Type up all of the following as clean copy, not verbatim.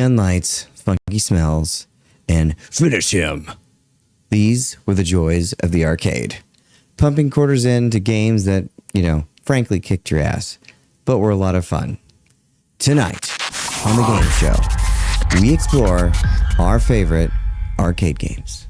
neon lights, funky smells, and finish him. These were the joys of the arcade. Pumping quarters into games that, frankly kicked your ass, but were a lot of fun. Tonight, on the game show, we explore our favorite arcade games.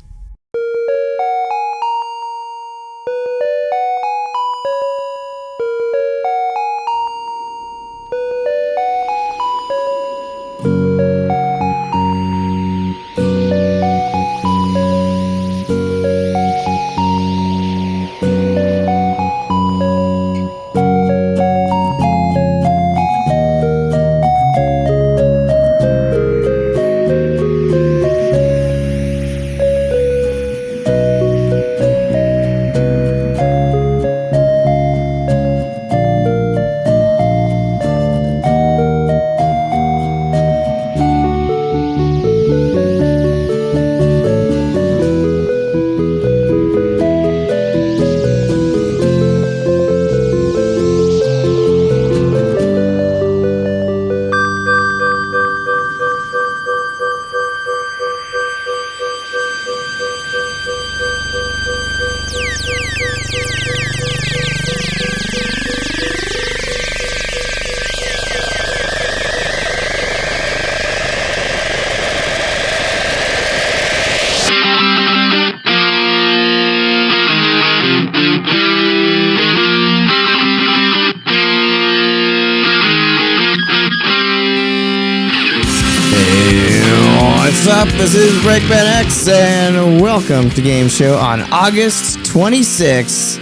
This is BreakmanX, and welcome to Game Show on August 26,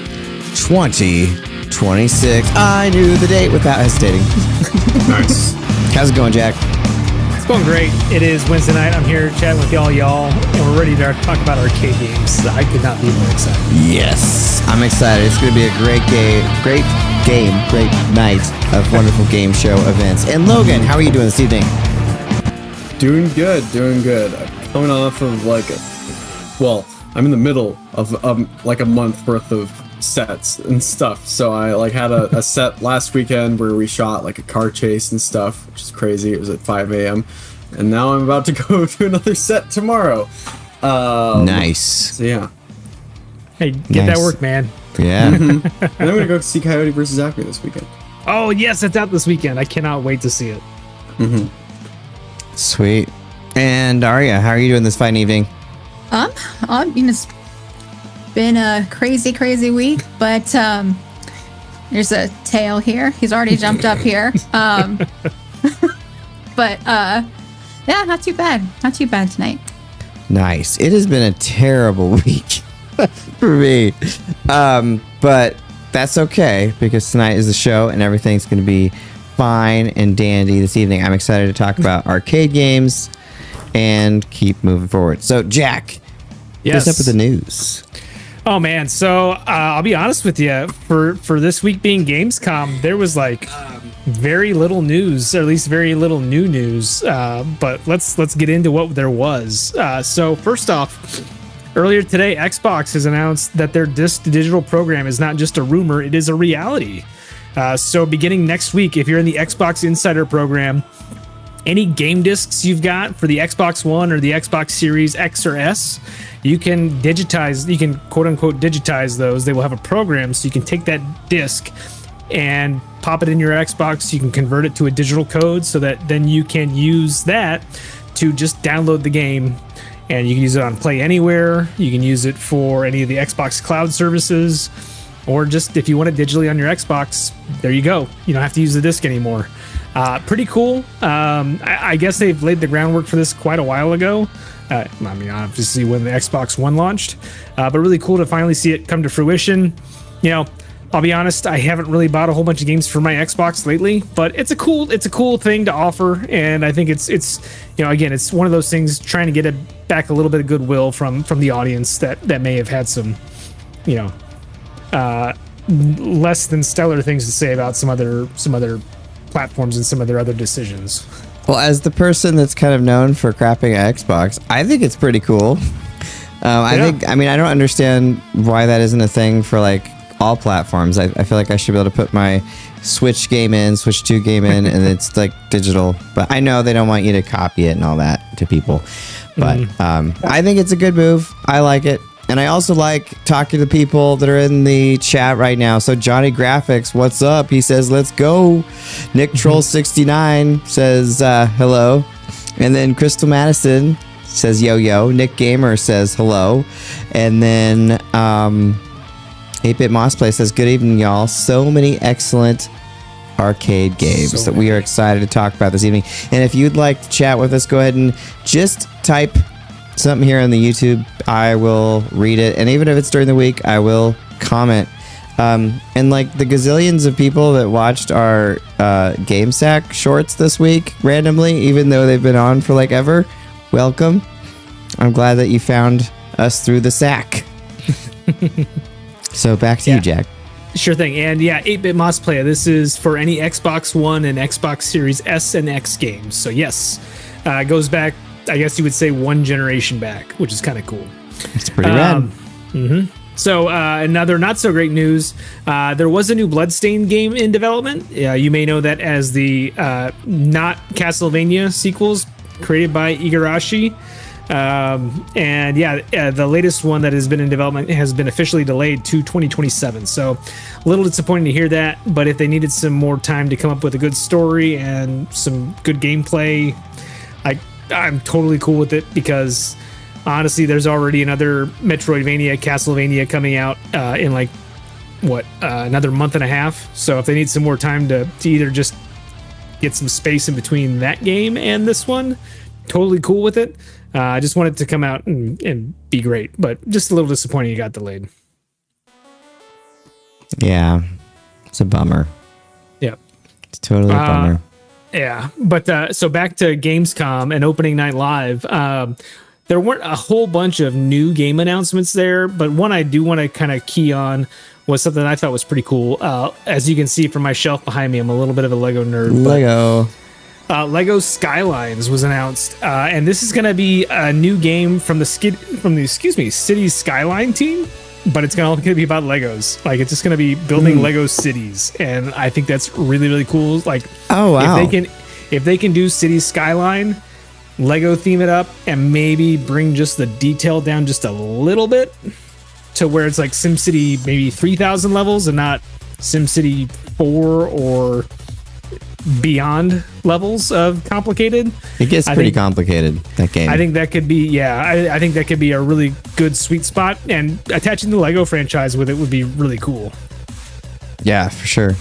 2026. I knew the date without hesitating. Nice. How's it going, Jack? It's going great. It is Wednesday night. I'm here chatting with y'all, and we're ready to talk about arcade games. I could not be more excited. Yes, I'm excited. It's going to be a great night of wonderful game show events. And Logan, how are you doing this evening? Doing good. Coming off of I'm in the middle of a month worth of sets and stuff. So I had a set last weekend where we shot like a car chase and stuff, which is crazy. It was at 5 a.m. And now I'm about to go to another set tomorrow. Nice. So yeah. Hey, get that work, man. Yeah. And I'm going to go see Coyote vs. Acme this weekend. Oh, yes, it's out this weekend. I cannot wait to see it. Mm-hmm. Sweet. And Darria, how are you doing this fine evening? It's been a crazy week, but there's a tail here. He's already jumped up here. But yeah, not too bad. Not too bad tonight. Nice. It has been a terrible week for me. But that's okay because tonight is the show and everything's going to be fine and dandy this evening. I'm excited to talk about arcade games and keep moving forward. So, Jack, what's up with the news? Oh man, so I'll be honest with you. For this week being Gamescom, there was very little news, or at least very little new news. But let's get into what there was. So first off, earlier today, Xbox has announced that their disc-to-digital program is not just a rumor; it is a reality. So beginning next week, if you're in the Xbox Insider program, any game discs you've got for the Xbox One or the Xbox Series X or S, you can quote unquote digitize those. They will have a program so you can take that disc and pop it in your Xbox. You can convert it to a digital code so that then you can use that to just download the game, and you can use it on Play Anywhere. You can use it for any of the Xbox cloud services, or just if you want it digitally on your Xbox, there you go. You don't have to use the disc anymore. Pretty cool. I guess they've laid the groundwork for this quite a while ago. Obviously when the Xbox One launched, but really cool to finally see it come to fruition. I'll be honest, I haven't really bought a whole bunch of games for my Xbox lately, but it's a cool thing to offer, and I think it's again, it's one of those things trying to get back a little bit of goodwill from the audience that may have had some, less than stellar things to say about some other platforms and some of their other decisions. Well, as the person that's kind of known for crapping at Xbox, I think it's pretty cool. I don't understand why that isn't a thing for all platforms. I feel like I should be able to put my Switch game in, Switch 2 game in, and it's like digital. But I know they don't want you to copy it and all that to people. But I think it's a good move. I like it. And I also like talking to the people that are in the chat right now. So Johnny Graphics, what's up? He says, let's go. Nick Troll 69 says, hello. And then Crystal Madison says, yo, yo. Nick Gamer says, hello. And then 8-Bit Mossplay says, good evening, y'all. So many excellent arcade games that we are excited to talk about this evening. And if you'd like to chat with us, go ahead and just type something here on the YouTube. I will read it, and even if it's during the week, I will comment. And like the gazillions of people that watched our GameSack shorts this week randomly, even though they've been on for like ever, welcome. I'm glad that you found us through the sack. So back to you, Jack. Sure thing. And yeah, 8-Bit Moss Player. This is for any Xbox One and Xbox Series S and X games. So yes, it goes back, I guess you would say, one generation back, which is kind of cool. It's pretty rad. So another not so great news. There was a new Bloodstained game in development. You may know that as the not Castlevania sequels created by Igarashi. And yeah, the latest one that has been in development has been officially delayed to 2027. So a little disappointing to hear that, but if they needed some more time to come up with a good story and some good gameplay, I'm totally cool with it, because honestly, there's already another Metroidvania, Castlevania coming out in like another month and a half. So if they need some more time to either just get some space in between that game and this one, totally cool with it. I just want it to come out and be great, but just a little disappointing it got delayed. Yeah, it's a bummer. Yep. It's totally a bummer. Yeah, but so back to Gamescom and opening night live. There weren't a whole bunch of new game announcements there, but one I do want to kind of key on was something I thought was pretty cool. As you can see from my shelf behind me, I'm a little bit of a Lego nerd. Lego Skylines was announced, and this is going to be a new game from the Cities Skyline team, but it's going to be about Legos. Like, it's just going to be building Lego cities, and I think that's really, really cool. Like, oh wow, if they can do Cities Skyline, Lego theme it up, and maybe bring just the detail down just a little bit to where it's like SimCity maybe 3,000 levels and not SimCity 4 or beyond levels of complicated. It gets pretty complicated, that game. I think that could be, I think that could be a really good sweet spot, and attaching the Lego franchise with it would be really cool. Yeah, for sure.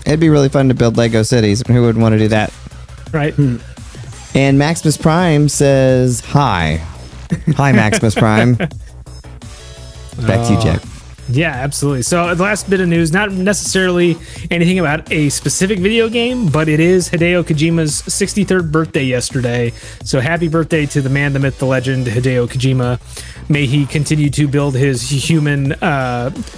It'd be really fun to build Lego cities. Who wouldn't want to do that? Right. And Maximus Prime says hi. Hi, Maximus Prime. Back to you, Jack. Yeah, absolutely. So the last bit of news, not necessarily anything about a specific video game, but it is Hideo Kojima's 63rd birthday yesterday. So happy birthday to the man, the myth, the legend, Hideo Kojima. May he continue to build his human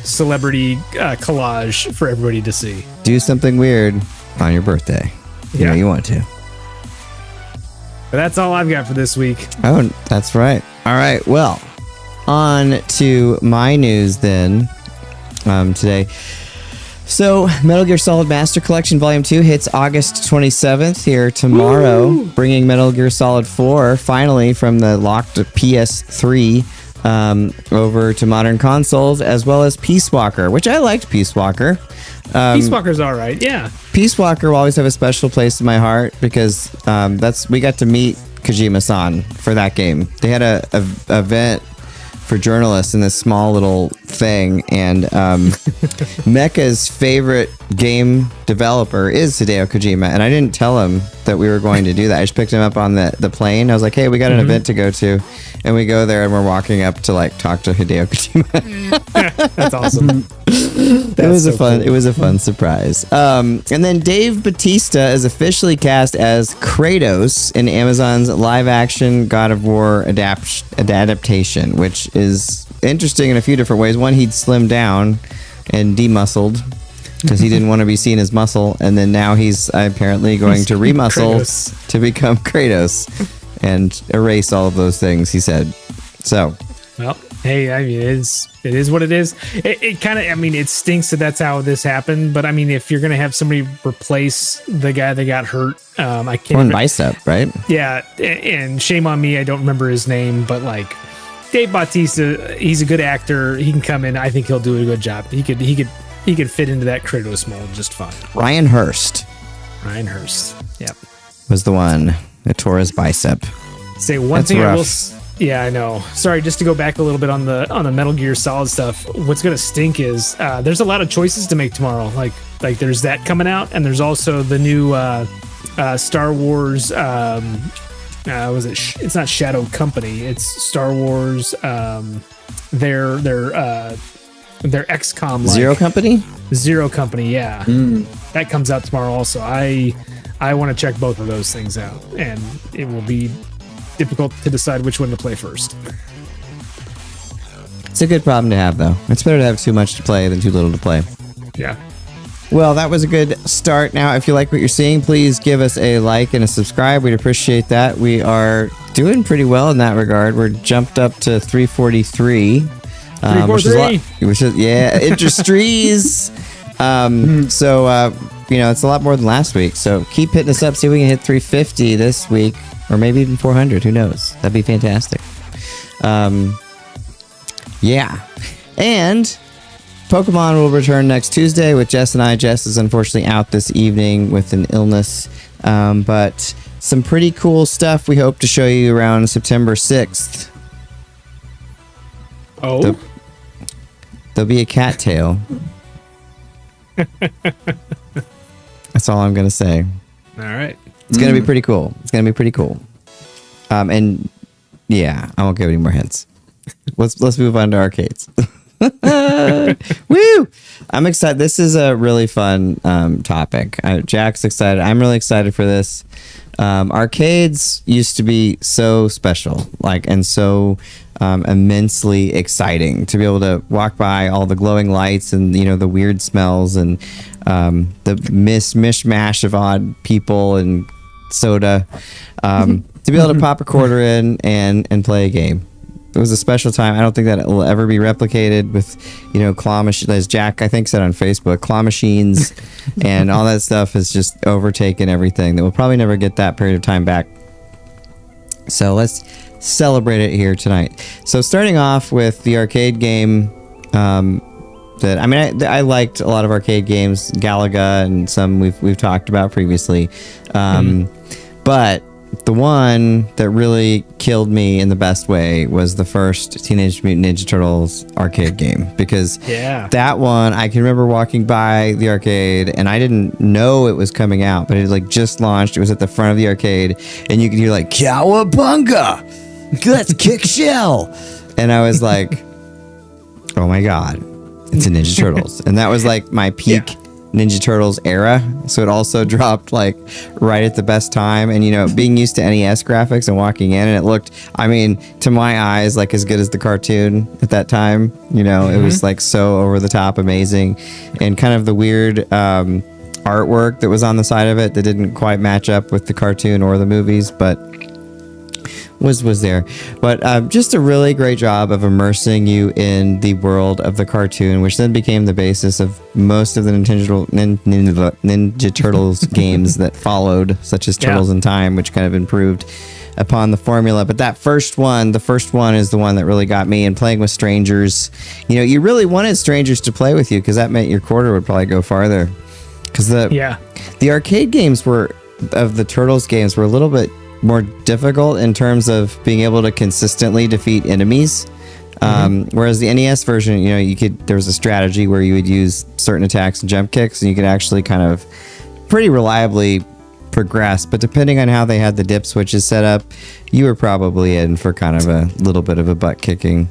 celebrity collage for everybody to see. Do something weird on your birthday. You know you want to. But that's all I've got for this week. Oh, that's right. All right. Well, on to my news then today. So Metal Gear Solid Master Collection Volume 2 hits August 27th here tomorrow. Woo! Bringing Metal Gear Solid 4 finally from the locked PS3 over to modern consoles, as well as Peace Walker, which I liked Peace Walker. Peace Walker's all right, yeah. Peace Walker will always have a special place in my heart because we got to meet Kojima-san for that game. They had a event for journalists in this small little thing, and Mecha's favorite game developer is Hideo Kojima, and I didn't tell him that we were going to do that. I just picked him up on the plane. I was like, hey, we got an event to go to, and we go there and we're walking up to like talk to Hideo Kojima. That's awesome. It was a fun surprise. And then Dave Bautista is officially cast as Kratos in Amazon's live-action God of War adaptation, which is interesting in a few different ways. One, he'd slimmed down and demuscled because he didn't want to be seen as muscle, and then now he's apparently going to remuscle to become Kratos and erase all of those things he said. So Well, hey, I mean, it is what it is. It kind of, I mean, it stinks that that's how this happened. But I mean, if you're gonna have somebody replace the guy that got hurt, I can't. Torn bicep, right? Yeah, and shame on me, I don't remember his name, but like Dave Bautista, he's a good actor. He can come in. I think he'll do a good job. He could fit into that Kratos mold just fine. Ryan Hurst Yep. was the one that tore his bicep. Say one That's thing rough. I will. Yeah, I know. Sorry, just to go back a little bit on the Metal Gear Solid stuff. What's gonna stink is there's a lot of choices to make tomorrow. Like there's that coming out, and there's also the new Star Wars. Was it? It's not Shadow Company. It's Star Wars. Their XCOM. Zero Company. Zero Company. Yeah, that comes out tomorrow. Also, I want to check both of those things out, and it will be difficult to decide which one to play first. It's a good problem to have, though. It's better to have too much to play than too little to play. Yeah. Well, that was a good start. Now, if you like what you're seeing, please give us a like and a subscribe. We'd appreciate that. We are doing pretty well in that regard. We're jumped up to 343. Which is industries. So, it's a lot more than last week. So keep hitting us up. See if we can hit 350 this week, or maybe even 400. Who knows? That'd be fantastic. Yeah. And Pokemon will return next Tuesday with Jess and I. Jess is unfortunately out this evening with an illness. But some pretty cool stuff we hope to show you around September 6th. Oh. There'll be a cattail. That's all I'm going to say. All right. It's going to be pretty cool. And yeah, I won't give any more hints. Let's move on to arcades. Woo! I'm excited. This is a really fun topic. Jack's excited. I'm really excited for this. Arcades used to be so special, and so immensely exciting to be able to walk by all the glowing lights and the weird smells and the mishmash of odd people and soda, to be able to pop a quarter in and play a game. It was a special time. I don't think that it will ever be replicated with, claw machines. As Jack, I think, said on Facebook, claw machines and all that stuff has just overtaken everything. That we'll probably never get that period of time back. So let's celebrate it here tonight. So starting off with the arcade game I liked a lot of arcade games, Galaga and some we've talked about previously. But the one that really killed me in the best way was the first Teenage Mutant Ninja Turtles arcade game, because that one, I can remember walking by the arcade and I didn't know it was coming out, but it just launched. It was at the front of the arcade and you could hear Cowabunga, let's kick shell. And I was like, oh my God, it's a Ninja Turtles. And that was my peak Ninja Turtles era, so it also dropped right at the best time. And being used to NES graphics and walking in, and it looked, to my eyes, as good as the cartoon at that time. It was so over the top amazing, and kind of the weird artwork that was on the side of it that didn't quite match up with the cartoon or the movies, but was there. But just a really great job of immersing you in the world of the cartoon, which then became the basis of most of the Ninja Turtles games that followed, such as Turtles in Time, which kind of improved upon the formula. But the first one is the one that really got me. And playing with strangers, you really wanted strangers to play with you, because that meant your quarter would probably go farther. Because the arcade games of the Turtles games were a little bit more difficult in terms of being able to consistently defeat enemies. Whereas the NES version, there was a strategy where you would use certain attacks and jump kicks, and you could actually kind of pretty reliably progress. But depending on how they had the dip switches set up, you were probably in for kind of a little bit of a butt kicking.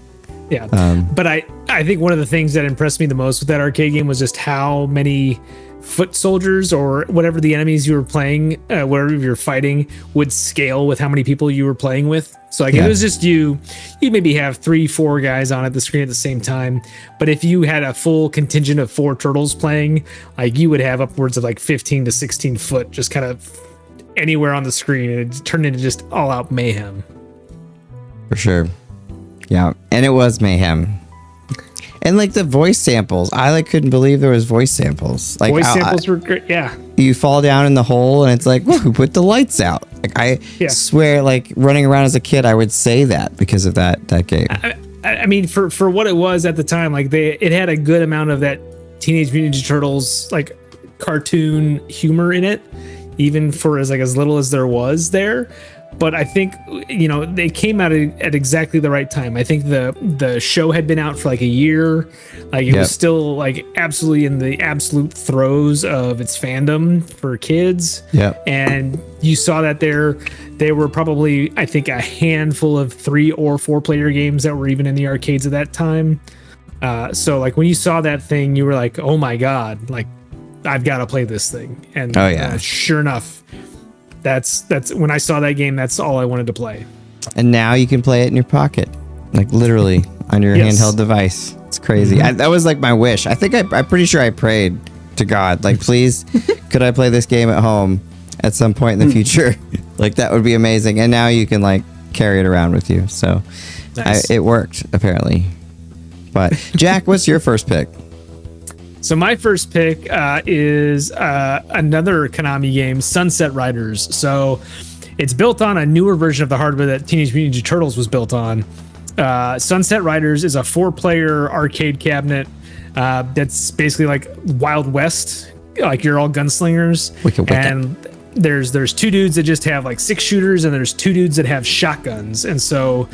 Yeah. But I think one of the things that impressed me the most with that arcade game was just how many foot soldiers or whatever the enemies you were playing, whatever you're fighting, would scale with how many people you were playing with. So it was just you maybe have 3-4 guys on at the screen at the same time. But if you had a full contingent of 4 turtles playing, you would have upwards of 15 to 16 foot just kind of anywhere on the screen, and it turned into just all out mayhem. For sure. Yeah, and it was mayhem. And like the voice samples, I like couldn't believe there was voice samples. Like Voice samples were great. Yeah. You fall down in the hole and it's like, who put the lights out? Like I swear, like running around as a kid, I would say that because of that game. I mean, for what it was at the time, like it had a good amount of that Teenage Mutant Ninja Turtles like cartoon humor in it, even for as little as there was there. But I think, you know, they came out at exactly the right time. I think the show had been out for like a year. Like it was still like absolutely in the absolute throes of its fandom for kids. Yeah. And you saw that there were probably, I think, a handful of 3 or 4 player games that were even in the arcades at that time. So like when you saw that thing, you were like, oh my God, like I've got to play this thing. And sure enough, that's when I saw that game, that's all I wanted to play. And now you can play it in your pocket, like literally on your handheld device. It's crazy. That was like my wish. I think I'm pretty sure I prayed to God, like, please, could I play this game at home at some point in the future? Like that would be amazing. And now you can like carry it around with you. So nice. It worked apparently. But Jack, what's your first pick? So my first pick is another Konami game, Sunset Riders. So it's built on a newer version of the hardware that Teenage Mutant Ninja Turtles was built on. Sunset Riders is a 4-player arcade cabinet that's basically like Wild West, like you're all gunslingers. And there's 2 dudes that just have like 6 shooters, and there's 2 dudes that have shotguns. And so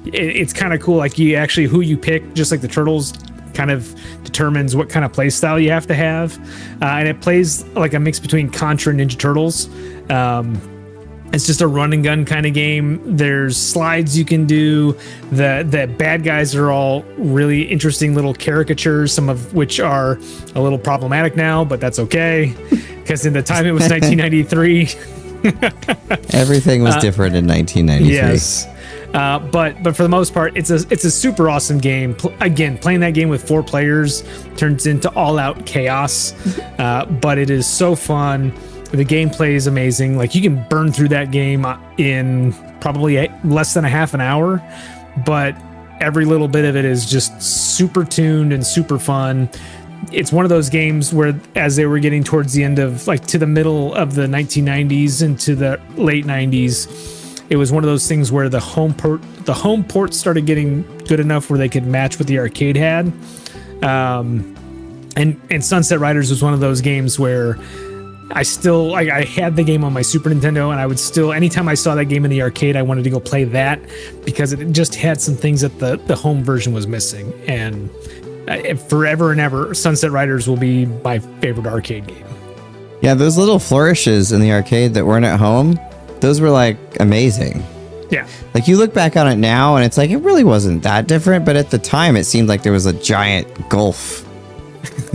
it's kind of cool. Like you actually, who you pick, just like the Turtles, kind of determines what kind of play style you have to have, and it plays like a mix between Contra and Ninja Turtles. It's just a run and gun kind of game. There's slides you can do. The bad guys are all really interesting little caricatures, some of which are a little problematic now, but that's okay because in the time it was 1993. Everything was different in 1993. Yes. But for the most part, it's a super awesome game. Again, playing that game with 4 players turns into all out chaos. But it is so fun. The gameplay is amazing. Like you can burn through that game in probably less than a half an hour, but every little bit of it is just super tuned and super fun. It's one of those games where, as they were getting towards the end of like to the middle of the 1990s into the late 90s, it was one of those things where the home port started getting good enough where they could match what the arcade had. And Sunset Riders was one of those games where I still I had the game on my Super Nintendo, and I would still, anytime I saw that game in the arcade, I wanted to go play that because it just had some things that the home version was missing. And forever and ever, Sunset Riders will be my favorite arcade game. Yeah, those little flourishes in the arcade that weren't at home, those were like amazing. Yeah. Like you look back on it now and it's like, it really wasn't that different. But at the time it seemed like there was a giant gulf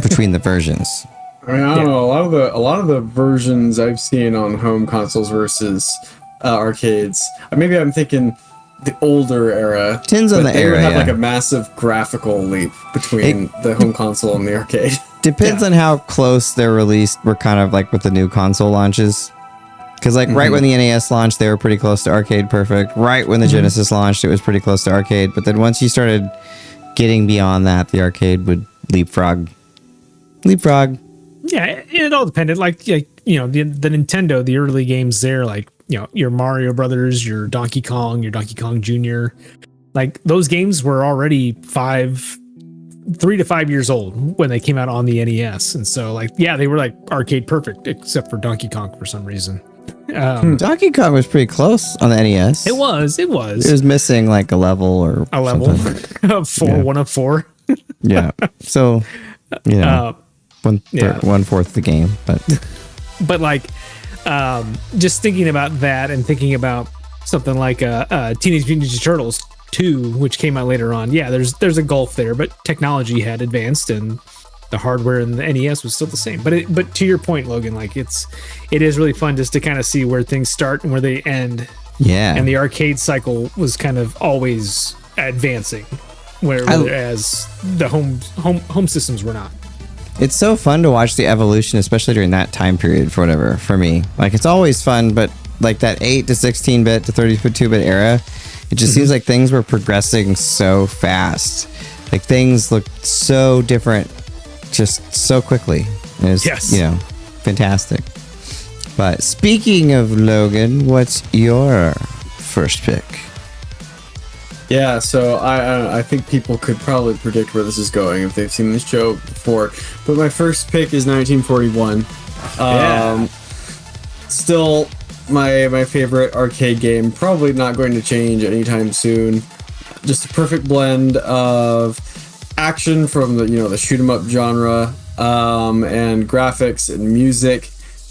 between the versions. I mean, I don't know. A lot of the versions I've seen on home consoles versus arcades. Maybe I'm thinking the older era. Tins on the they era, would have like a massive graphical leap between the home console and the arcade. Depends on how close they're released. We're kind of like with the new console launches. Because like right when the NES launched, they were pretty close to arcade perfect. Right when the Genesis launched, it was pretty close to arcade. But then once you started getting beyond that, the arcade would leapfrog. Yeah, it all depended. Like you know, the Nintendo, the early games there, like, you know, your Mario Brothers, your Donkey Kong Jr. Like those games were already 3 to 5 years old when they came out on the NES. And so like, yeah, they were like arcade perfect, except for Donkey Kong for some reason. Donkey Kong was pretty close on the NES. It was. It was missing like a level or something. Of 4, 1 of 4. Yeah. So, you know, one fourth the game, but like, just thinking about that and thinking about something like Teenage Mutant Ninja Turtles 2, which came out later on. Yeah, there's a gulf there, but technology had advanced and the hardware in the NES was still the same. But to your point, Logan, like it is really fun just to kind of see where things start and where they end. Yeah. And the arcade cycle was kind of always advancing, whereas the home systems were not. It's so fun to watch the evolution, especially during that time period for me. Like, it's always fun, but like that 8 to 16-bit to 32-bit era, It just seems like things were progressing so fast. Like things looked so different just so quickly. It was, fantastic. But speaking of Logan, what's your first pick? Yeah, so I think people could probably predict where this is going if they've seen this show before. But my first pick is 1941. Still my favorite arcade game. Probably not going to change anytime soon. Just a perfect blend of action from the shoot 'em up genre, and graphics and music,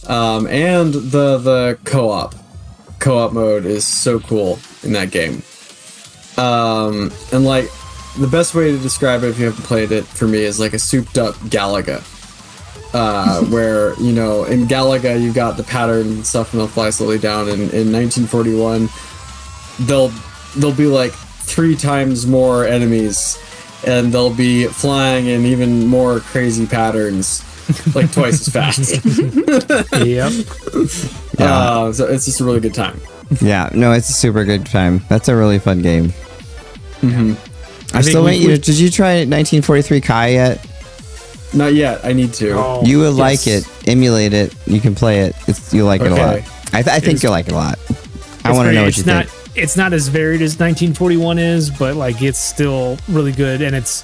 and the co-op mode is so cool in that game. And like the best way to describe it if you haven't played it for me is like a souped up Galaga. Where, in Galaga you've got the pattern and stuff and they'll fly slowly down, and in 1941 they'll be like 3 times more enemies and they'll be flying in even more crazy patterns, like twice as fast. Yep. So it's just a really good time. Yeah, no, it's a super good time. That's a really fun game. Mm-hmm. I still wait. Did you try 1943 Kai yet? Not yet. I need to. Oh, You will like it. Emulate it. You can play it. You'll like it a lot. I think you'll like it a lot. I want to know what you think. It's not as varied as 1941 is, but like it's still really good, and it's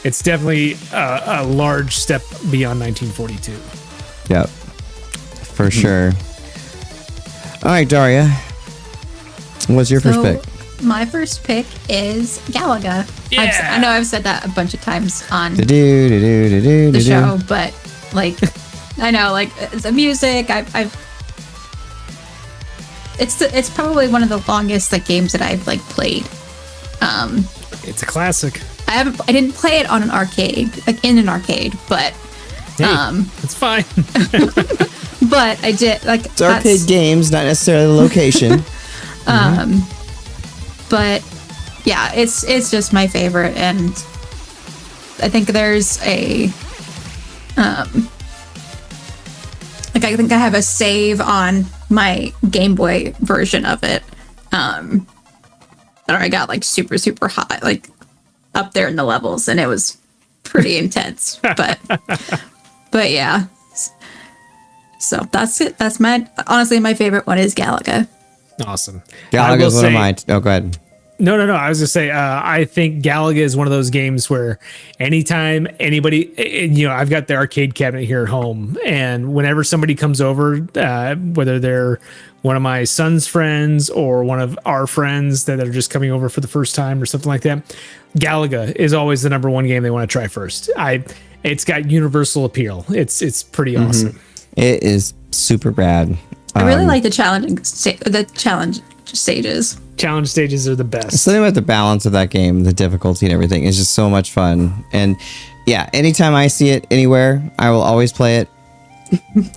definitely a large step beyond 1942. Yep, for sure. All right, Darria, what's your first pick? My first pick is Galaga. Yeah. I know I've said that a bunch of times on The the show, but like, I know, like the music, it's probably one of the longest like games that I've like played. It's a classic. I didn't play it on an arcade, like in an arcade, but Hey, it's fine. but I did like It's arcade games, not necessarily the location. But yeah, it's just my favorite, and I think there's a like I think I have a save on my Game Boy version of it. That I got like super high, like up there in the levels, and it was pretty intense. But yeah. So that's it. That's honestly my favorite one is Galaga. Awesome. Galaga is one of mine. Oh, go ahead. No. I was gonna say, I think Galaga is one of those games where anytime anybody, I've got the arcade cabinet here at home, and whenever somebody comes over, whether they're one of my son's friends or one of our friends that are just coming over for the first time or something like that, Galaga is always the number one game they want to try first. It's got universal appeal. It's pretty awesome. It is super rad. I really like the challenge stages. Challenge stages are the best. Something about the balance of that game, the difficulty and everything is just so much fun. And yeah, anytime I see it anywhere, I will always play it.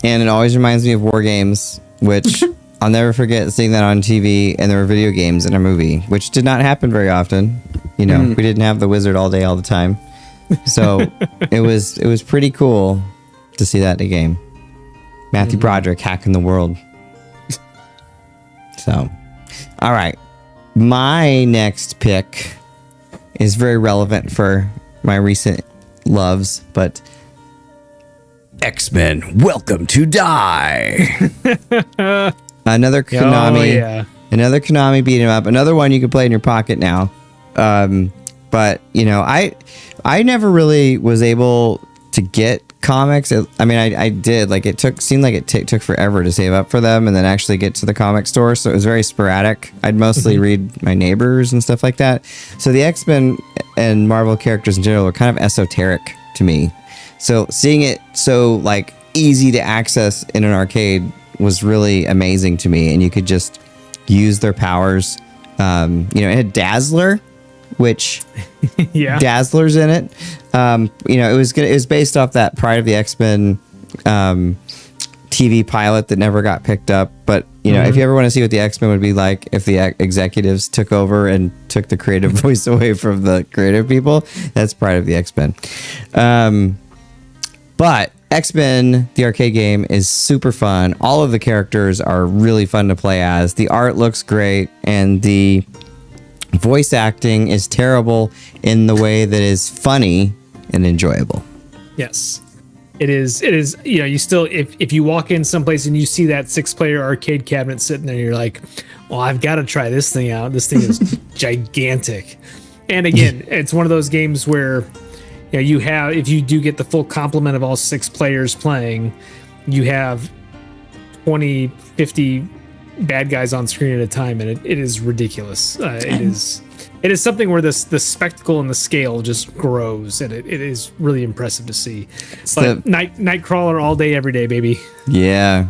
And it always reminds me of war games, which I'll never forget seeing that on TV, and there were video games in a movie, which did not happen very often. We didn't have the wizard all day, all the time. So it was pretty cool to see that in a game. Matthew Broderick hacking the world. So, all right. My next pick is very relevant for my recent loves, but X-Men, Welcome to Die. Another Konami. Another Konami beat 'em up. Another one you can play in your pocket now. But I never really was able to get comics. I did. Like seemed like it took forever to save up for them and then actually get to the comic store. So it was very sporadic. I'd mostly read my neighbors and stuff like that. So the X-Men and Marvel characters in general are kind of esoteric to me. So seeing it so like easy to access in an arcade was really amazing to me. And you could just use their powers. It had Dazzler, which Dazzler's in it. It was based off that Pride of the X-Men TV pilot that never got picked up. But if you ever want to see what the X-Men would be like if the executives took over and took the creative voice away from the creative people, that's Pride of the X-Men. But X-Men, the arcade game, is super fun. All of the characters are really fun to play as. The art looks great, and the voice acting is terrible in the way that is funny and enjoyable. Yes. It is, you know, you still, if you walk in someplace and you see that 6-player arcade cabinet sitting there, you're like, well, I've got to try this thing out. This thing is gigantic. And again, it's one of those games where, you know, you have, if you do get the full complement of all 6 players playing, you have 20, 50 bad guys on screen at a time, and it is ridiculous. It is something where the spectacle and the scale just grows, and it is really impressive to see. But Nightcrawler all day, every day, baby. Yeah.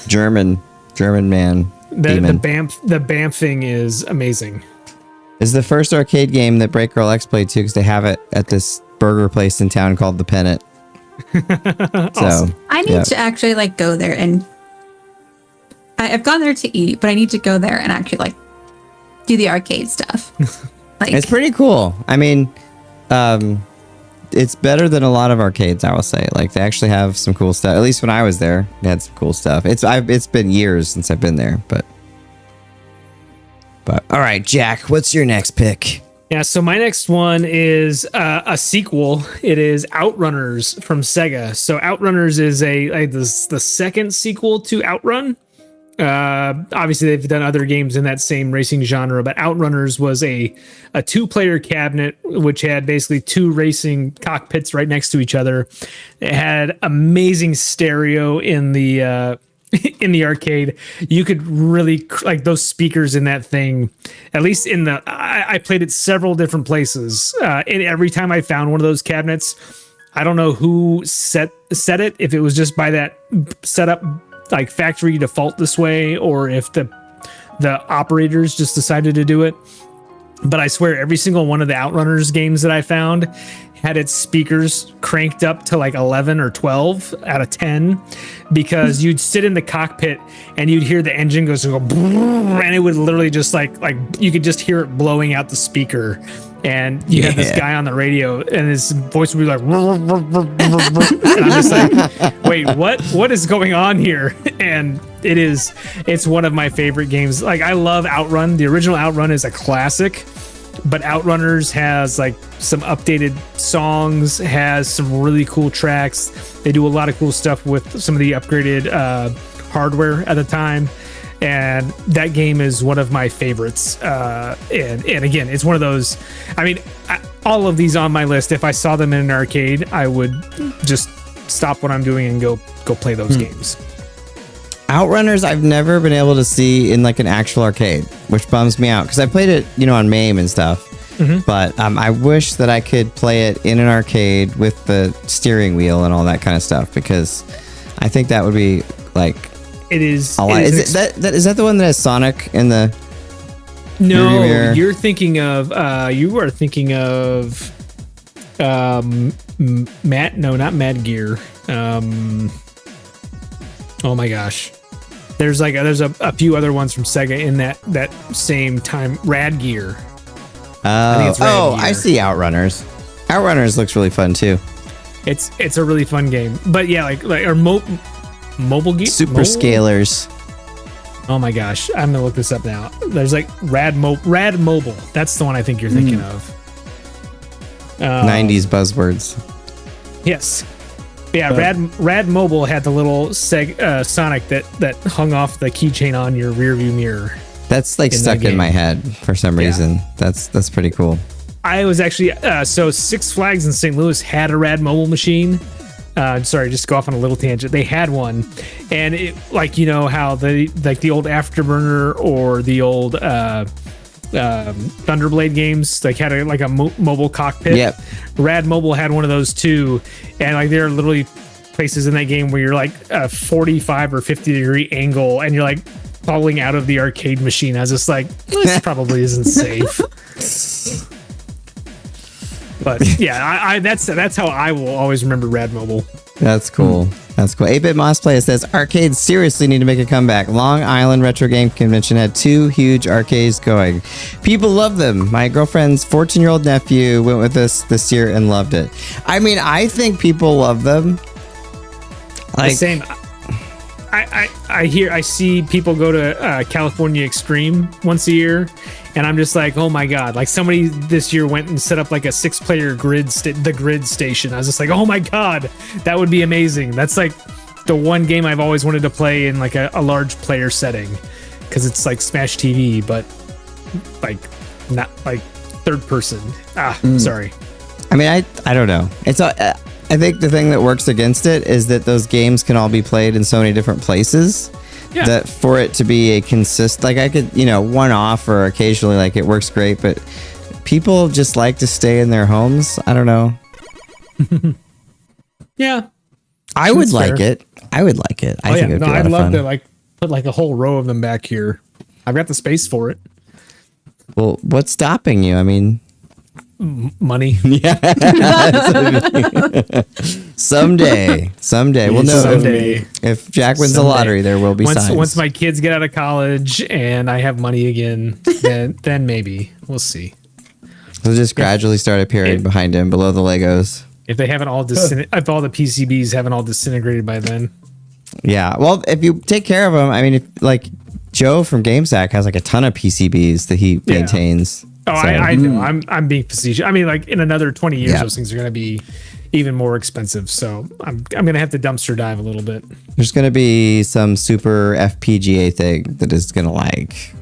German man. The bamfing is amazing. It's the first arcade game that Break Girl X played too, because they have it at this burger place in town called The Pennant. Awesome. So I need to actually like go there, and I've gone there to eat, but I need to go there and actually like do the arcade stuff. Like, it's pretty cool. I mean, it's better than a lot of arcades, I will say. Like, they actually have some cool stuff. At least when I was there, they had some cool stuff. It's been years since I've been there, but all right, Jack, what's your next pick? Yeah, so my next one is a sequel. It is OutRunners from Sega. So OutRunners is the second sequel to Outrun. Obviously they've done other games in that same racing genre, but OutRunners was a 2-player cabinet which had basically 2 racing cockpits right next to each other. It had amazing stereo in the in the arcade. You could really like those speakers in that thing. At least in the I played it several different places, and every time I found one of those cabinets, I don't know who set it, if it was just by that setup, like factory default this way, or if the operators just decided to do it. But I swear every single one of the OutRunners games that I found had its speakers cranked up to like 11 or 12 out of 10, because you'd sit in the cockpit and you'd hear the engine go, and it would literally just like you could just hear it blowing out the speaker. And you had this guy on the radio, and his voice would be like, and I'm just like, wait, what is going on here? And it's one of my favorite games. Like, I love Outrun. The original Outrun is a classic, but OutRunners has like some updated songs, has some really cool tracks. They do a lot of cool stuff with some of the upgraded hardware at the time. And that game is one of my favorites. And again, it's one of those, I mean, all of these on my list, if I saw them in an arcade, I would just stop what I'm doing and go play those games. OutRunners, I've never been able to see in like an actual arcade, which bums me out, because I played it, on MAME and stuff. But I wish that I could play it in an arcade with the steering wheel and all that kind of stuff, because I think that would be like it is. Is that the one that has Sonic in the? No, you're thinking of. You are thinking of. Matt? No, not Mad Gear. Oh my gosh. There's a few other ones from Sega in that same time. Rad Gear. I think it's Rad Gear. I see OutRunners. OutRunners looks really fun too. It's a really fun game. But yeah, mobile game. Super Scalers. Oh my gosh, I'm gonna look this up now. There's like Rad Mobile. That's the one I think you're thinking of. 90s buzzwords. Yes. Yeah, Rad Mobile had the little Sonic that hung off the keychain on your rearview mirror. That's like stuck in my head for some reason. That's pretty cool. I was actually so Six Flags in St. Louis had a Rad Mobile machine. Sorry, just go off on a little tangent. They had one, and it how the old Afterburner or the old Thunderblade games had a mobile cockpit. Yep. Rad Mobile had one of those too, and there are literally places in that game where you're like a 45 or 50 degree angle, and you're like falling out of the arcade machine. I was just like, this probably isn't safe. But yeah, that's how I will always remember Rad Mobile. That's cool. That's cool. 8-Bit Moss Play says arcades seriously need to make a comeback. Long Island Retro Game Convention had 2 huge arcades going. People love them. My girlfriend's 14-year-old nephew went with us this year and loved it. I mean, I think people love them. Same. I see people go to California Extreme once a year, and I'm just like, oh my god! Like somebody this year went and set up like a 6-player grid, the grid station. I was just like, oh my god, that would be amazing. That's like the one game I've always wanted to play in like a large player setting, because it's like Smash TV, but like not like third person. Sorry. I mean, I don't know. It's I think the thing that works against it is that those games can all be played in so many different places. Yeah. That for it to be a like I could, one off or occasionally, like it works great, but people just like to stay in their homes. I don't know. Yeah. I would like it. I would like it. I think it would be a lot I'd of love fun. to like put like a whole row of them back here. I've got the space for it. Well, what's stopping you? I mean, money. Yeah. Someday. Well, no. Someday. If Jack wins the lottery, there will be signs. Once my kids get out of college and I have money again, then maybe we'll see. They'll just gradually start appearing behind him, below the Legos. If they haven't all if all the PCBs haven't all disintegrated by then. Yeah. Well, if you take care of them, I mean, if, like Joe from GameSack has like a ton of PCBs that he maintains. Oh, so. I know. I'm being facetious. I mean, like in another 20 years, those things are going to be even more expensive. So I'm going to have to dumpster dive a little bit. There's going to be some super FPGA thing that is going to like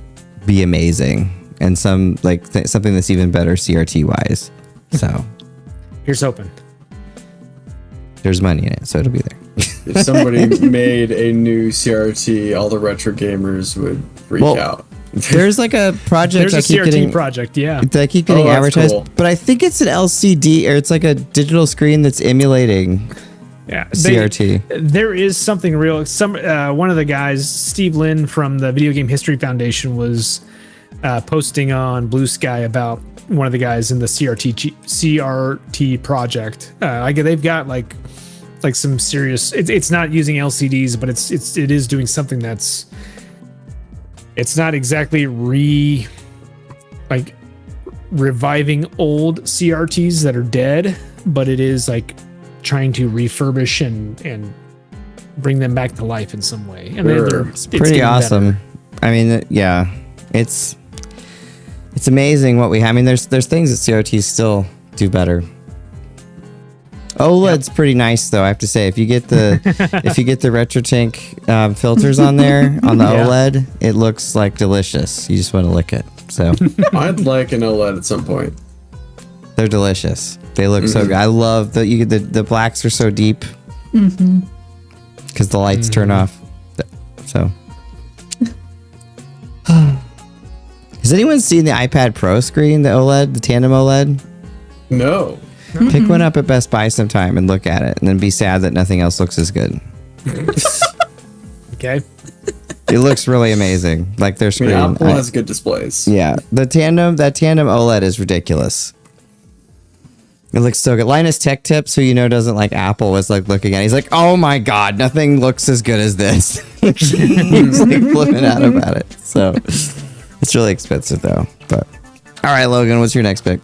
be amazing, and some like something that's even better CRT wise. So here's hoping. There's money in it, so it'll be there. If somebody made a new CRT, all the retro gamers would freak out. There's like a project. There's a CRT project, yeah. That I keep getting advertised, cool. but I think it's an LCD, or it's like a digital screen that's emulating CRT. There is something real. One of the guys, Steve Lynn from the Video Game History Foundation, was posting on Blue Sky about one of the guys in the CRT project. They've got like some serious. It's not using LCDs, but it is doing something that's. It's not exactly reviving old CRTs that are dead, but it is like trying to refurbish and bring them back to life in some way. And it's pretty awesome. Better. I mean, yeah, it's amazing what we have. I mean, there's things that CRTs still do better. OLED's pretty nice though, I have to say. If you get the RetroTink filters on there on the OLED, it looks like delicious. You just want to lick it. So I'd like an OLED at some point. They're delicious. They look so good. I love the blacks are so deep because the lights turn off. So has anyone seen the iPad Pro screen, the OLED, the tandem OLED? No. Pick one up at Best Buy sometime and look at it, and then be sad that nothing else looks as good. Okay. It looks really amazing. Like their screen. I mean, Apple has good displays. Yeah, that tandem OLED is ridiculous. It looks so good. Linus Tech Tips, who doesn't like Apple, was like looking at it. He's like, oh my god, nothing looks as good as this. He's like flipping out about it. So it's really expensive though. But all right, Logan, what's your next pick?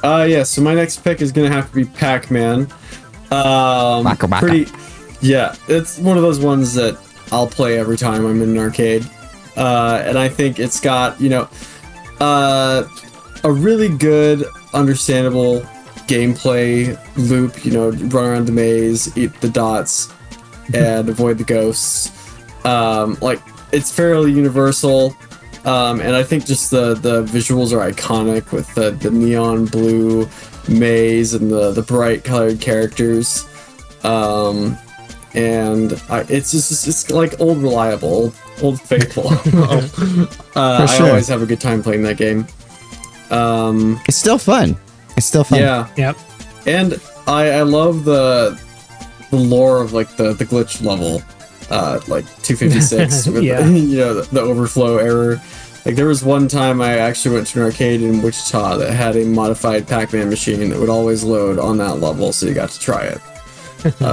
So my next pick is gonna have to be Pac-Man. It's one of those ones that I'll play every time I'm in an arcade. And I think it's got, a really good, understandable gameplay loop, run around the maze, eat the dots, and avoid the ghosts. It's fairly universal. And I think just the visuals are iconic with the neon blue maze and the bright colored characters. It's like old reliable, old faithful. I always have a good time playing that game. It's still fun. Yeah. Yep. And I love the lore of like the glitch level. 256 with the overflow error. Like there was one time I actually went to an arcade in Wichita that had a modified Pac-Man machine that would always load on that level, so you got to try it.